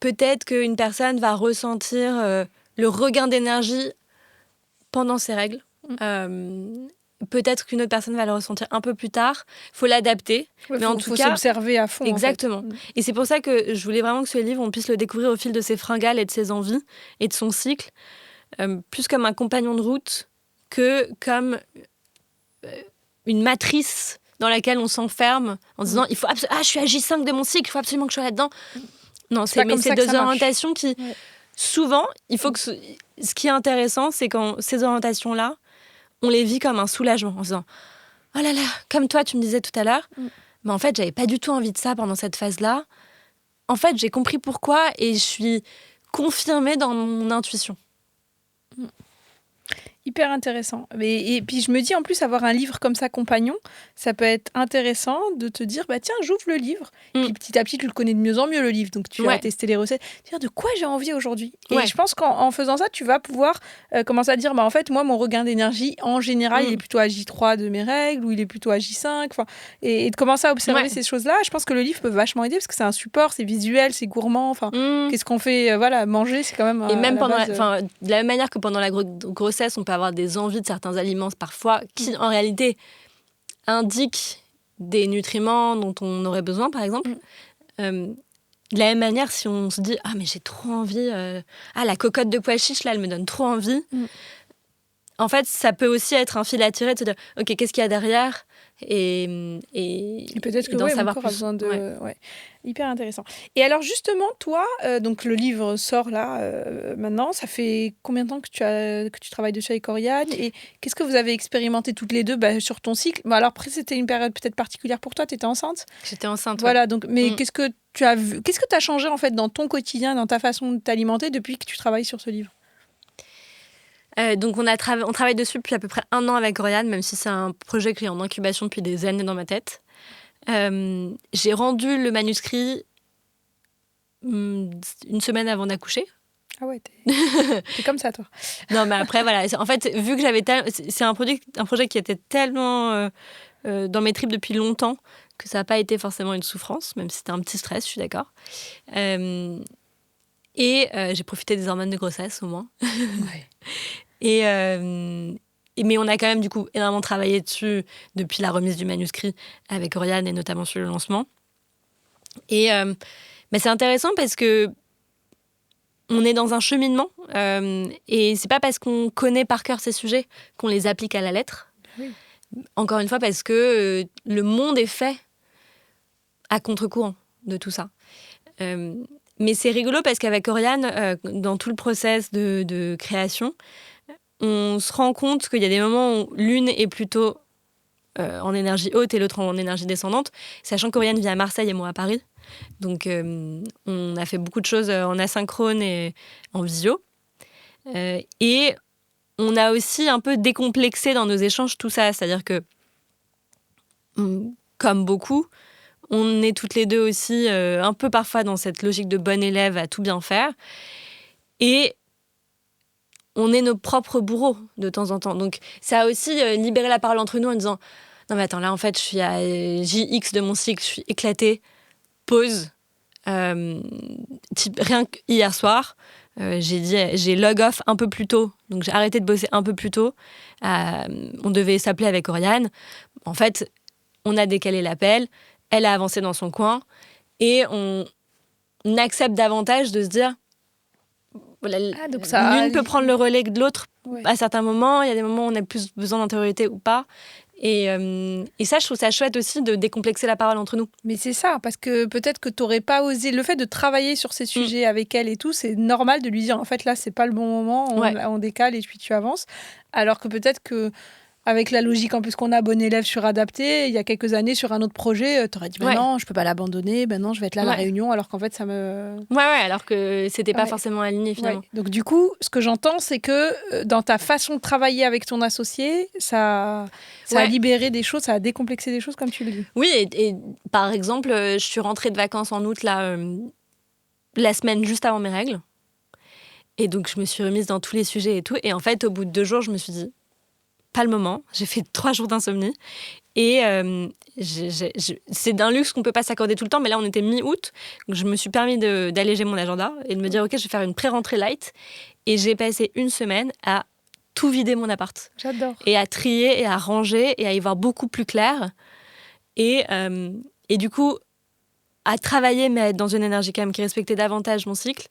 peut-être qu'une personne va ressentir le regain d'énergie pendant ses règles. Peut-être qu'une autre personne va le ressentir un peu plus tard. Il faut l'adapter. Ouais, mais en tout cas, s'observer à fond. Exactement. En fait. Et c'est pour ça que je voulais vraiment que ce livre, on puisse le découvrir au fil de ses fringales et de ses envies et de son cycle. Plus comme un compagnon de route que comme une matrice dans laquelle on s'enferme en disant je suis à J5 de mon cycle, il faut absolument que je sois là-dedans. Non, c'est 2 orientations qui, souvent, il faut que ce qui est intéressant, c'est quand ces orientations-là, on les vit comme un soulagement en se disant oh là là, comme toi tu me disais tout à l'heure, mais en fait j'avais pas du tout envie de ça pendant cette phase-là. En fait j'ai compris pourquoi et je suis confirmée dans mon intuition. Hyper intéressant. Et puis je me dis en plus avoir un livre comme ça compagnon, ça peut être intéressant de te dire tiens, j'ouvre le livre. Puis petit à petit tu le connais de mieux en mieux le livre, donc tu vas tester les recettes, dire de quoi j'ai envie aujourd'hui. Et je pense qu'en faisant ça tu vas pouvoir commencer à dire en fait moi mon regain d'énergie en général il est plutôt à J3 de mes règles ou il est plutôt à J5 et de commencer à observer ces choses-là. Je pense que le livre peut vachement aider parce que c'est un support, c'est visuel, c'est gourmand. Qu'est-ce qu'on fait manger c'est quand même et même de la même manière que pendant la grossesse on peut avoir des envies de certains aliments parfois qui en réalité indiquent des nutriments dont on aurait besoin par exemple. De la même manière si on se dit mais j'ai trop envie la cocotte de pois chiche là elle me donne trop envie, en fait, ça peut aussi être un fil à tirer de se dire, OK, qu'est-ce qu'il y a derrière et peut-être que d'en mon savoir corps a plus. besoin de... Ouais. Hyper intéressant. Et alors justement, toi, donc le livre sort là maintenant. Ça fait combien de temps que tu travailles dessus avec Oriane? Et qu'est-ce que vous avez expérimenté toutes les deux sur ton cycle? Bon, alors après, c'était une période peut-être particulière pour toi. Tu étais enceinte? J'étais enceinte, Voilà, donc, mais qu'est-ce que tu as vu? Qu'est-ce que tu as changé en fait dans ton quotidien, dans ta façon de t'alimenter depuis que tu travailles sur ce livre? Donc on travaille dessus depuis à peu près 1 an avec Oriane, même si c'est un projet qui est en incubation depuis des années dans ma tête. J'ai rendu le manuscrit une semaine avant d'accoucher. Ah ouais, t'es comme ça, toi. Non, mais après, voilà. En fait, vu que c'est un projet qui était tellement dans mes tripes depuis longtemps que ça n'a pas été forcément une souffrance, même si c'était un petit stress, je suis d'accord. Et j'ai profité des hormones de grossesse, au moins. Ouais. Mais on a quand même, du coup, énormément travaillé dessus depuis la remise du manuscrit avec Oriane et notamment sur le lancement. Mais c'est intéressant parce que on est dans un cheminement et c'est pas parce qu'on connaît par cœur ces sujets qu'on les applique à la lettre. Oui. Encore une fois, parce que le monde est fait à contre-courant de tout ça. Mais c'est rigolo parce qu'avec Oriane, dans tout le process de création, on se rend compte qu'il y a des moments où l'une est plutôt en énergie haute et l'autre en énergie descendante, sachant qu'Oriane vit à Marseille et moi à Paris. Donc, on a fait beaucoup de choses en asynchrone et en visio. Et on a aussi un peu décomplexé dans nos échanges tout ça. C'est-à-dire que, comme beaucoup, on est toutes les deux aussi un peu parfois dans cette logique de bonne élève à tout bien faire. Et on est nos propres bourreaux de temps en temps. Donc, ça a aussi libéré la parole entre nous en disant « Non mais attends, là en fait, je suis à JX de mon cycle, je suis éclatée. Pause. » Rien qu'hier soir, j'ai log off un peu plus tôt. Donc, j'ai arrêté de bosser un peu plus tôt. On devait s'appeler avec Oriane. En fait, on a décalé l'appel. Elle a avancé dans son coin. Et on accepte davantage de se dire... Voilà, donc ça l'une peut prendre le relais de l'autre à certains moments. Il y a des moments où on a plus besoin d'intériorité ou pas. Et ça, je trouve ça chouette aussi de décomplexer la parole entre nous. Mais c'est ça, parce que peut-être que tu n'aurais pas osé. Le fait de travailler sur ces sujets avec elle et tout, c'est normal de lui dire en fait là, c'est pas le bon moment, on décale et puis tu avances. Alors que peut-être que avec la logique en plus qu'on a bon élève suradapté, il y a quelques années sur un autre projet, tu aurais dit non, je peux pas l'abandonner, non, je vais être là à la réunion, alors qu'en fait ça me... alors que c'était pas forcément aligné finalement. Donc du coup, ce que j'entends, c'est que dans ta façon de travailler avec ton associé, ça a libéré des choses, ça a décomplexé des choses comme tu le dis. Oui, et par exemple, je suis rentrée de vacances en août là, la semaine juste avant mes règles. Et donc je me suis remise dans tous les sujets et tout. Et en fait, au bout de 2 jours, je me suis dit pas le moment. J'ai fait 3 jours d'insomnie. Et c'est d'un luxe qu'on peut pas s'accorder tout le temps. Mais là, on était mi-août. Donc, je me suis permis d'alléger mon agenda et de me dire, OK, je vais faire une pré-rentrée light. Et j'ai passé une semaine à tout vider mon appart. J'adore. Et à trier et à ranger et à y voir beaucoup plus clair. Et du coup, à travailler, mais à être dans une énergie quand même qui respectait davantage mon cycle.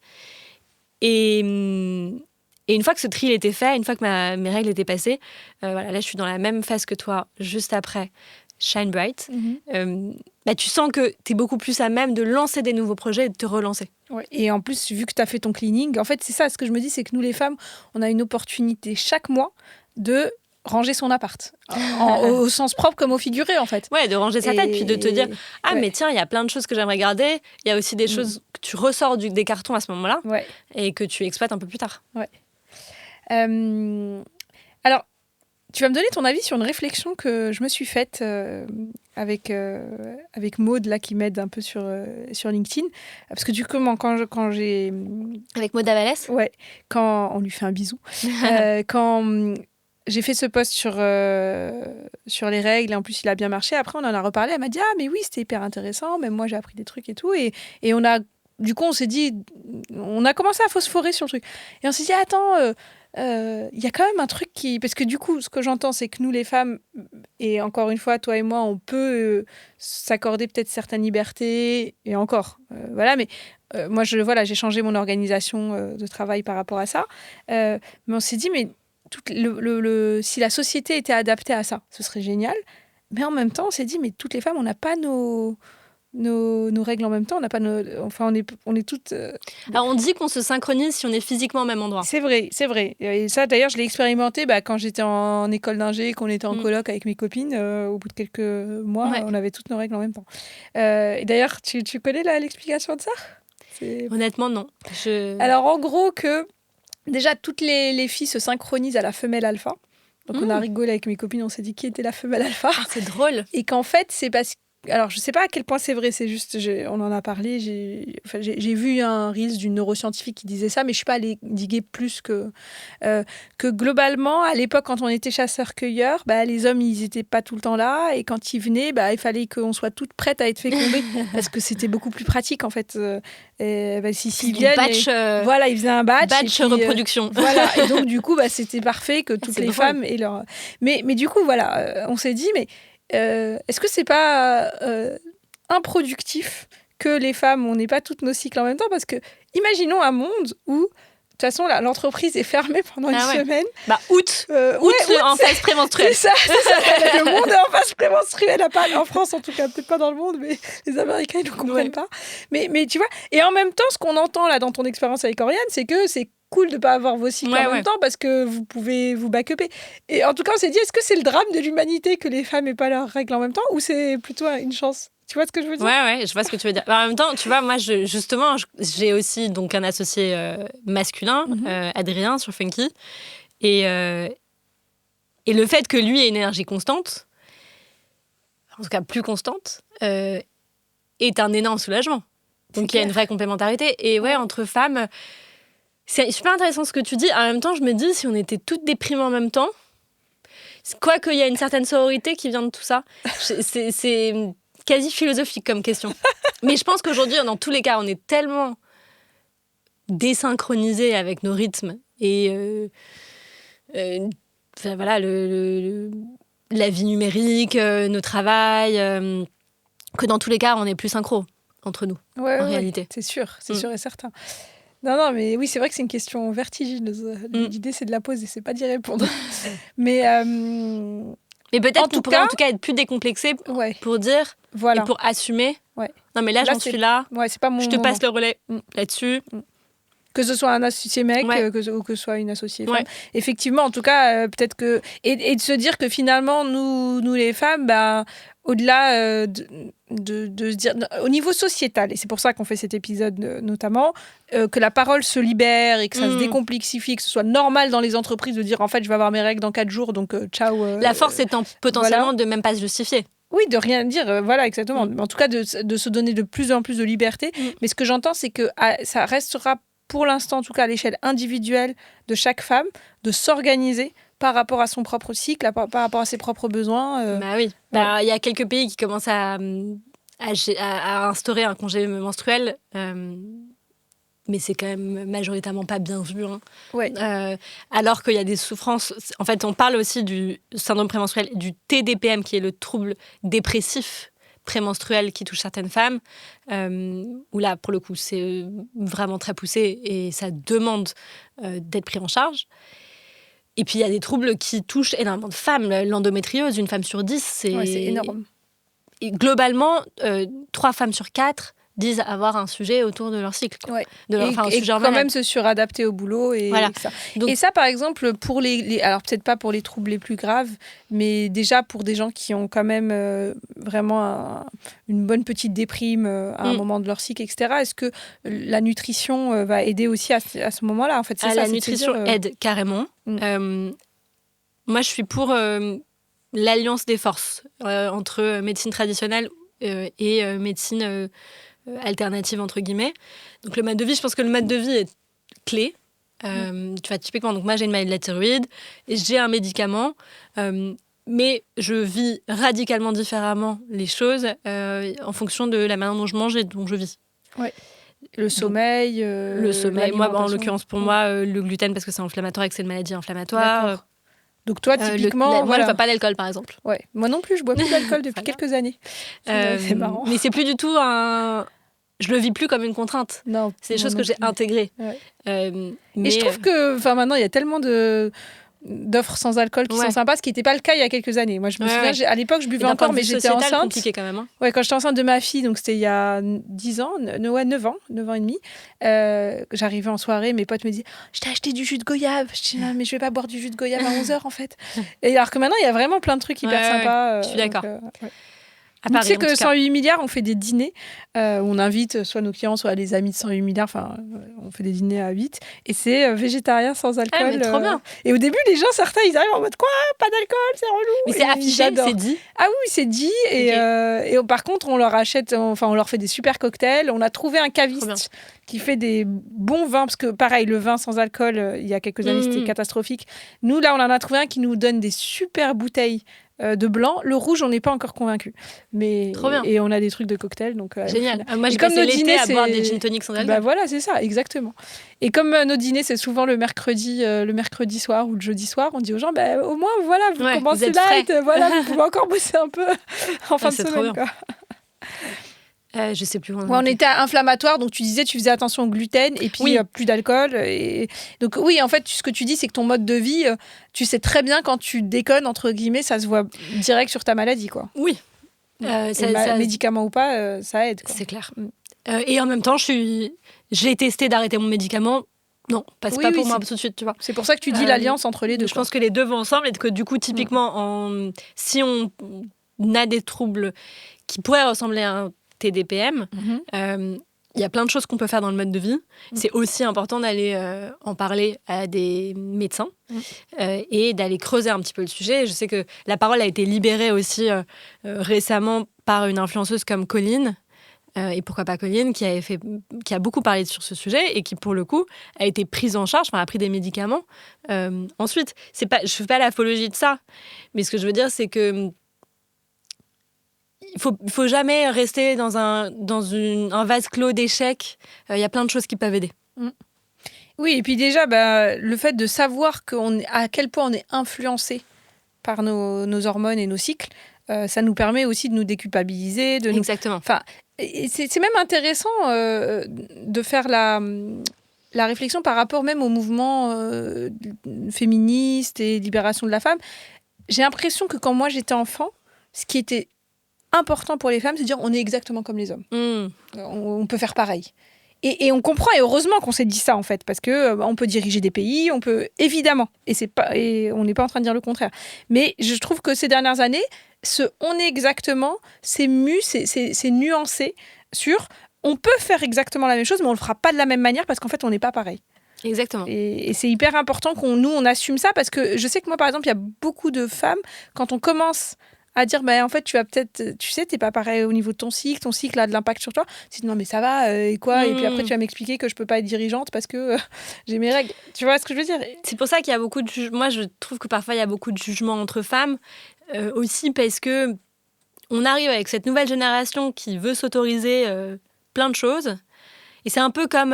Et une fois que ce tri était fait, une fois que mes règles étaient passées, là, je suis dans la même phase que toi, juste après Shine Bright. Tu sens que tu es beaucoup plus à même de lancer des nouveaux projets et de te relancer. Ouais. Et en plus, vu que tu as fait ton cleaning, en fait, c'est ça, ce que je me dis, c'est que nous, les femmes, on a une opportunité chaque mois de ranger son appart. Au sens propre comme au figuré, en fait. Ouais, de ranger sa tête, puis de te dire mais tiens, il y a plein de choses que j'aimerais garder. Il y a aussi des choses que tu ressors des cartons à ce moment-là et que tu exploites un peu plus tard. Ouais. Alors, tu vas me donner ton avis sur une réflexion que je me suis faite avec Maud, là, qui m'aide un peu sur LinkedIn. Parce que du coup, quand j'ai... Avec Maud Avalès ? Ouais, quand on lui fait un bisou. Quand j'ai fait ce post sur les règles, et en plus, il a bien marché. Après, on en a reparlé. Elle m'a dit « Ah, mais oui, c'était hyper intéressant. Même moi, j'ai appris des trucs et tout. » Et on a... Du coup, on s'est dit... On a commencé à phosphorer sur le truc. Et on s'est dit « Attends... il y a quand même un truc qui... Parce que du coup, ce que j'entends, c'est que nous, les femmes, et encore une fois, toi et moi, on peut s'accorder peut-être certaines libertés, et encore, voilà, mais moi, j'ai changé mon organisation de travail par rapport à ça. Mais on s'est dit, mais si la société était adaptée à ça, ce serait génial. Mais en même temps, on s'est dit, mais toutes les femmes, on n'a pas nos règles en même temps, on n'a pas enfin on est toutes. Alors on dit qu'on se synchronise si on est physiquement au même endroit. C'est vrai. Et ça, d'ailleurs, je l'ai expérimenté quand j'étais en école d'ingé, qu'on était en coloc avec mes copines. Au bout de quelques mois, on avait toutes nos règles en même temps. Et d'ailleurs, tu connais l'explication de ça ? Honnêtement, non. Alors en gros que déjà toutes les filles se synchronisent à la femelle alpha. Donc on a rigolé avec mes copines, on s'est dit qui était la femelle alpha. C'est drôle. Et qu'en fait, c'est parce que... Alors, je ne sais pas à quel point c'est vrai, c'est juste, on en a parlé, j'ai vu un Reels d'une neuroscientifique qui disait ça, mais je ne suis pas allée diguer plus que globalement, à l'époque, quand on était chasseurs-cueilleurs, les hommes, ils n'étaient pas tout le temps là, et quand ils venaient, il fallait qu'on soit toutes prêtes à être fécondées, parce que c'était beaucoup plus pratique, en fait. S'ils viennent... voilà, ils faisaient un batch. Batch reproduction. Voilà, et donc, du coup, c'était parfait que toutes les femmes aient leur... Mais du coup, voilà, on s'est dit, mais... est-ce que c'est pas improductif que les femmes, on n'ait pas toutes nos cycles en même temps ? Parce que, imaginons un monde où, de toute façon, l'entreprise est fermée pendant une semaine. Août en phase prémenstruelle. C'est ça. Le monde est en phase prémenstruelle. En France, en tout cas, peut-être pas dans le monde, mais les Américains, ils ne comprennent pas. Mais tu vois, et en même temps, ce qu'on entend là dans ton expérience avec Oriane, c'est que c'est cool de pas avoir vos cycles en même temps parce que vous pouvez vous backuper. Et en tout cas, on s'est dit, est-ce que c'est le drame de l'humanité que les femmes n'aient pas leurs règles en même temps ou c'est plutôt une chance ? Tu vois ce que je veux dire ? Ouais, je vois ce que tu veux dire. En même temps, tu vois, moi, justement, j'ai aussi donc un associé masculin, Adrien, sur Funky. Et le fait que lui ait une énergie constante, en tout cas plus constante, est un énorme soulagement. Donc, il y a une vraie complémentarité. Et entre femmes... C'est super intéressant ce que tu dis. En même temps, je me dis, si on était toutes déprimées en même temps, quoique il y a une certaine sororité qui vient de tout ça, c'est quasi philosophique comme question. Mais je pense qu'aujourd'hui, dans tous les cas, on est tellement désynchronisés avec nos rythmes et voilà, la vie numérique, nos travails, que dans tous les cas, on est plus synchro entre nous, en réalité. C'est sûr et certain. Non, mais oui, c'est vrai que c'est une question vertigineuse. L'idée, c'est de la poser, c'est pas d'y répondre. Mais peut-être qu'on pourrait en tout cas être plus décomplexé pour dire et pour assumer. Non, mais là j'en suis là. C'est pas mon je te passe le relais là-dessus. Que ce soit un associé mec ou que ce soit une associée femme. Effectivement, en tout cas, peut-être que... Et de se dire que finalement, nous les femmes, au-delà de se dire... Au niveau sociétal, et c'est pour ça qu'on fait cet épisode notamment, que la parole se libère et que ça se décomplexifie, que ce soit normal dans les entreprises de dire en fait, je vais avoir mes règles dans 4 jours, donc ciao. La force étant potentiellement de même pas se justifier. Oui, de rien dire, voilà, exactement. En tout cas, de se donner de plus en plus de liberté. Mais ce que j'entends, c'est que ça restera... pour l'instant, en tout cas à l'échelle individuelle de chaque femme, de s'organiser par rapport à son propre cycle, par rapport à ses propres besoins. Oui. Il y a quelques pays qui commencent à instaurer un congé menstruel, mais c'est quand même majoritairement pas bien vu. Alors qu'il y a des souffrances. En fait, on parle aussi du syndrome prémenstruel, du TDPM, qui est le trouble dépressif prémenstruelle qui touche certaines femmes, où là, pour le coup, c'est vraiment très poussé et ça demande d'être pris en charge. Et puis, il y a des troubles qui touchent énormément de femmes. L'endométriose, une femme sur 10, c'est énorme. Et globalement, 3 femmes sur 4 disent avoir un sujet autour de leur cycle. Et quand même se suradapter au boulot. Et ça. Donc, et ça, par exemple, pour alors peut-être pas pour les troubles les plus graves, mais déjà pour des gens qui ont quand même vraiment une bonne petite déprime à un moment de leur cycle, etc. Est-ce que la nutrition va aider aussi à ce moment-là, en fait, la nutrition aide carrément. Moi, je suis pour l'alliance des forces entre médecine traditionnelle et médecine alternative, entre guillemets. Donc, le mode de vie, je pense que le mode de vie est clé. Tu vois, typiquement, donc moi, j'ai une maladie de la thyroïde et j'ai un médicament, mais je vis radicalement différemment les choses en fonction de la manière dont je mange et dont je vis. Le sommeil. Moi, en l'occurrence, pour moi, le gluten, parce que c'est inflammatoire et que c'est une maladie inflammatoire. Donc toi, typiquement... moi, je ne bois pas d'alcool, par exemple. Moi non plus, je bois plus d'alcool depuis quelques années. C'est marrant. Mais c'est plus du tout je le vis plus comme une contrainte. Non. C'est des choses que j'ai intégrées. Et je trouve que maintenant, il y a tellement de... d'offres sans alcool qui sont sympas, ce qui n'était pas le cas il y a quelques années. Moi, je me souviens, à l'époque, je buvais encore, mais j'étais enceinte. Compliqué quand même. Hein. Ouais, quand j'étais enceinte de ma fille, donc c'était il y a 9 ans et demi, j'arrivais en soirée, mes potes me disaient « Je t'ai acheté du jus de goyave ». Je dis « Non, mais je vais pas boire du jus de goyave à 11h, en fait ». Et alors que maintenant, il y a vraiment plein de trucs hyper sympas. Je suis d'accord. Tu sais que 108 milliards, on fait des dîners où on invite soit nos clients, soit les amis de 108 milliards. Enfin, on fait des dîners à 8. Et c'est végétarien sans alcool. Mais trop bien. Et au début, les gens, certains, ils arrivent en mode quoi ? Pas d'alcool, c'est relou. Mais c'est affiché, c'est dit. Ah oui, c'est dit. Et par contre, on leur achète, on leur fait des super cocktails. On a trouvé un caviste qui fait des bons vins. Parce que pareil, le vin sans alcool, il y a quelques années, c'était catastrophique. Nous, là, on en a trouvé un qui nous donne des super bouteilles de blanc. Le rouge, on n'est pas encore convaincu. Mais trop bien. Et on a des trucs de cocktail. Donc, génial. Moi, j'ai passé l'été à boire des gin tonic sans alcool. Bah voilà, c'est ça, exactement. Et comme nos dîners, c'est souvent le mercredi soir ou le jeudi soir, on dit aux gens, au moins, voilà, vous commencez light, voilà, vous pouvez encore bosser un peu en fin de semaine. Quoi. Je sais plus. On était inflammatoire, donc tu disais, tu faisais attention au gluten et puis plus d'alcool. Et... Donc oui, en fait, ce que tu dis, c'est que ton mode de vie, tu sais très bien quand tu déconnes, entre guillemets, ça se voit direct sur ta maladie, quoi. Oui. Médicament ou pas, ça aide, quoi. C'est clair. Et en même temps, j'ai testé d'arrêter mon médicament. Non, pas pour moi tout de suite, tu vois. C'est pour ça que tu dis l'alliance entre les deux. Je pense que les deux vont ensemble et que du coup, typiquement, si on a des troubles qui pourraient ressembler à un TDPM, il y a plein de choses qu'on peut faire dans le mode de vie. C'est aussi important d'aller en parler à des médecins et d'aller creuser un petit peu le sujet. Je sais que la parole a été libérée aussi récemment par une influenceuse comme Colline, et pourquoi pas Colline, qui a beaucoup parlé sur ce sujet et qui, pour le coup, a été prise en charge, a pris des médicaments. Ensuite, je ne fais pas l'apologie de ça, mais ce que je veux dire, c'est que il faut jamais rester dans un vase clos d'échecs. Il y a plein de choses qui peuvent aider. Oui, et puis déjà, le fait de savoir à quel point on est influencé par nos hormones et nos cycles, ça nous permet aussi de nous déculpabiliser. Exactement. C'est même intéressant de faire la réflexion par rapport même au mouvement féministe et libération de la femme. J'ai l'impression que quand moi j'étais enfant, ce qui était important pour les femmes, c'est de dire on est exactement comme les hommes. On peut faire pareil. Et on comprend, et heureusement qu'on s'est dit ça, en fait, parce que on peut diriger des pays, on peut, évidemment, et on n'est pas en train de dire le contraire. Mais je trouve que ces dernières années, on est exactement, c'est nuancé sur on peut faire exactement la même chose, mais on le fera pas de la même manière parce qu'en fait, on n'est pas pareil. Exactement. Et c'est hyper important qu'on assume ça, parce que je sais que moi, par exemple, il y a beaucoup de femmes, quand on commence à dire, en fait, tu vas peut-être, tu sais, t'es pas pareil au niveau de ton cycle a de l'impact sur toi. Tu dis, non, mais ça va, et quoi ? Et puis après, tu vas m'expliquer que je peux pas être dirigeante parce que j'ai mes règles. Tu vois ce que je veux dire ? C'est pour ça qu'il y a beaucoup de moi, je trouve que parfois, il y a beaucoup de jugements entre femmes, aussi parce que on arrive avec cette nouvelle génération qui veut s'autoriser plein de choses. Et c'est un peu comme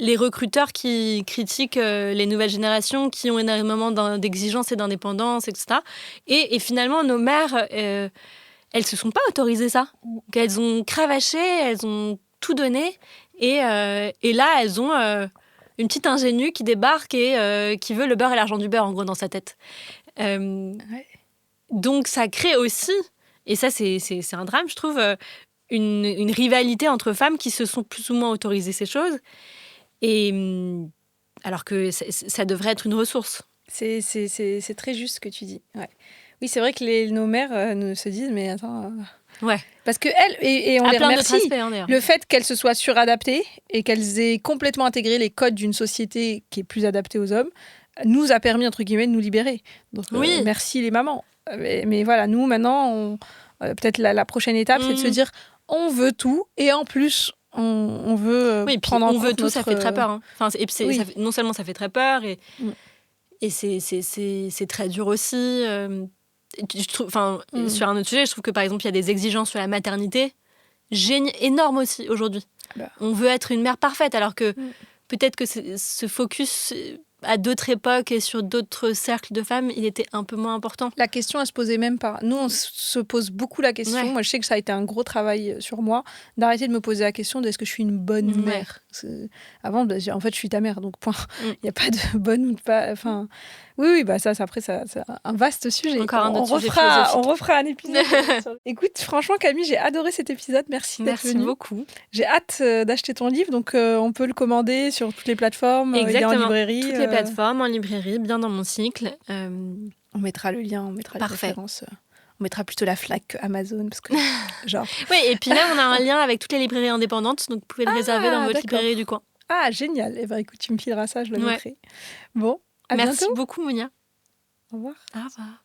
les recruteurs qui critiquent les nouvelles générations qui ont énormément d'exigences et d'indépendance, etc. Et finalement, nos mères, elles se sont pas autorisées ça. Elles ont cravaché, elles ont tout donné. Et là, elles ont une petite ingénue qui débarque et qui veut le beurre et l'argent du beurre, en gros, dans sa tête. Donc, ça crée aussi, et ça, c'est un drame, je trouve, une rivalité entre femmes qui se sont plus ou moins autorisées ces choses. Et alors que ça devrait être une ressource. C'est très juste ce que tu dis. Ouais. Oui, c'est vrai que nos mères nous se disent, mais attends... Ouais. Parce qu'elles, et on les remercie, aspects, le fait qu'elles se soient suradaptées et qu'elles aient complètement intégré les codes d'une société qui est plus adaptée aux hommes, nous a permis, entre guillemets, de nous libérer. Donc, merci les mamans. Mais voilà, nous, maintenant, peut-être la prochaine étape, c'est de se dire, on veut tout, et en plus... On veut prendre en compte on veut tout, ça fait très peur. Hein. Enfin, non seulement ça fait très peur, et c'est très dur aussi. Sur un autre sujet, je trouve que par exemple, il y a des exigences sur la maternité énormes aussi aujourd'hui. On veut être une mère parfaite, alors que peut-être que ce focus à d'autres époques et sur d'autres cercles de femmes, il était un peu moins important. La question, elle se posait même pas. Nous, on se pose beaucoup la question. Ouais. Moi, je sais que ça a été un gros travail sur moi, d'arrêter de me poser la question de est-ce que je suis une bonne mère. Avant, en fait, je suis ta mère, donc point. Il n'y a pas de bonne ou de pas... Enfin, Oui, bah ça, après, c'est un vaste sujet. Encore un autre sujet on refera un épisode. Écoute, franchement, Camille, j'ai adoré cet épisode. Merci d'être venue. Merci beaucoup. J'ai hâte d'acheter ton livre, donc on peut le commander sur toutes les plateformes. Exactement. Il est en librairie. Toutes les plateformes, en librairie, bien dans mon cycle. On mettra le lien, on mettra les Parfait. références. On mettra plutôt la Fnac que Amazon, parce que genre... Oui, et puis là, on a un lien avec toutes les librairies indépendantes, donc vous pouvez le réserver dans votre librairie du coin. Ah, génial. Eh ben, écoute, tu me fileras ça, je le mettrai. Bon, à Merci bientôt. beaucoup, Monia. Au revoir. Au revoir.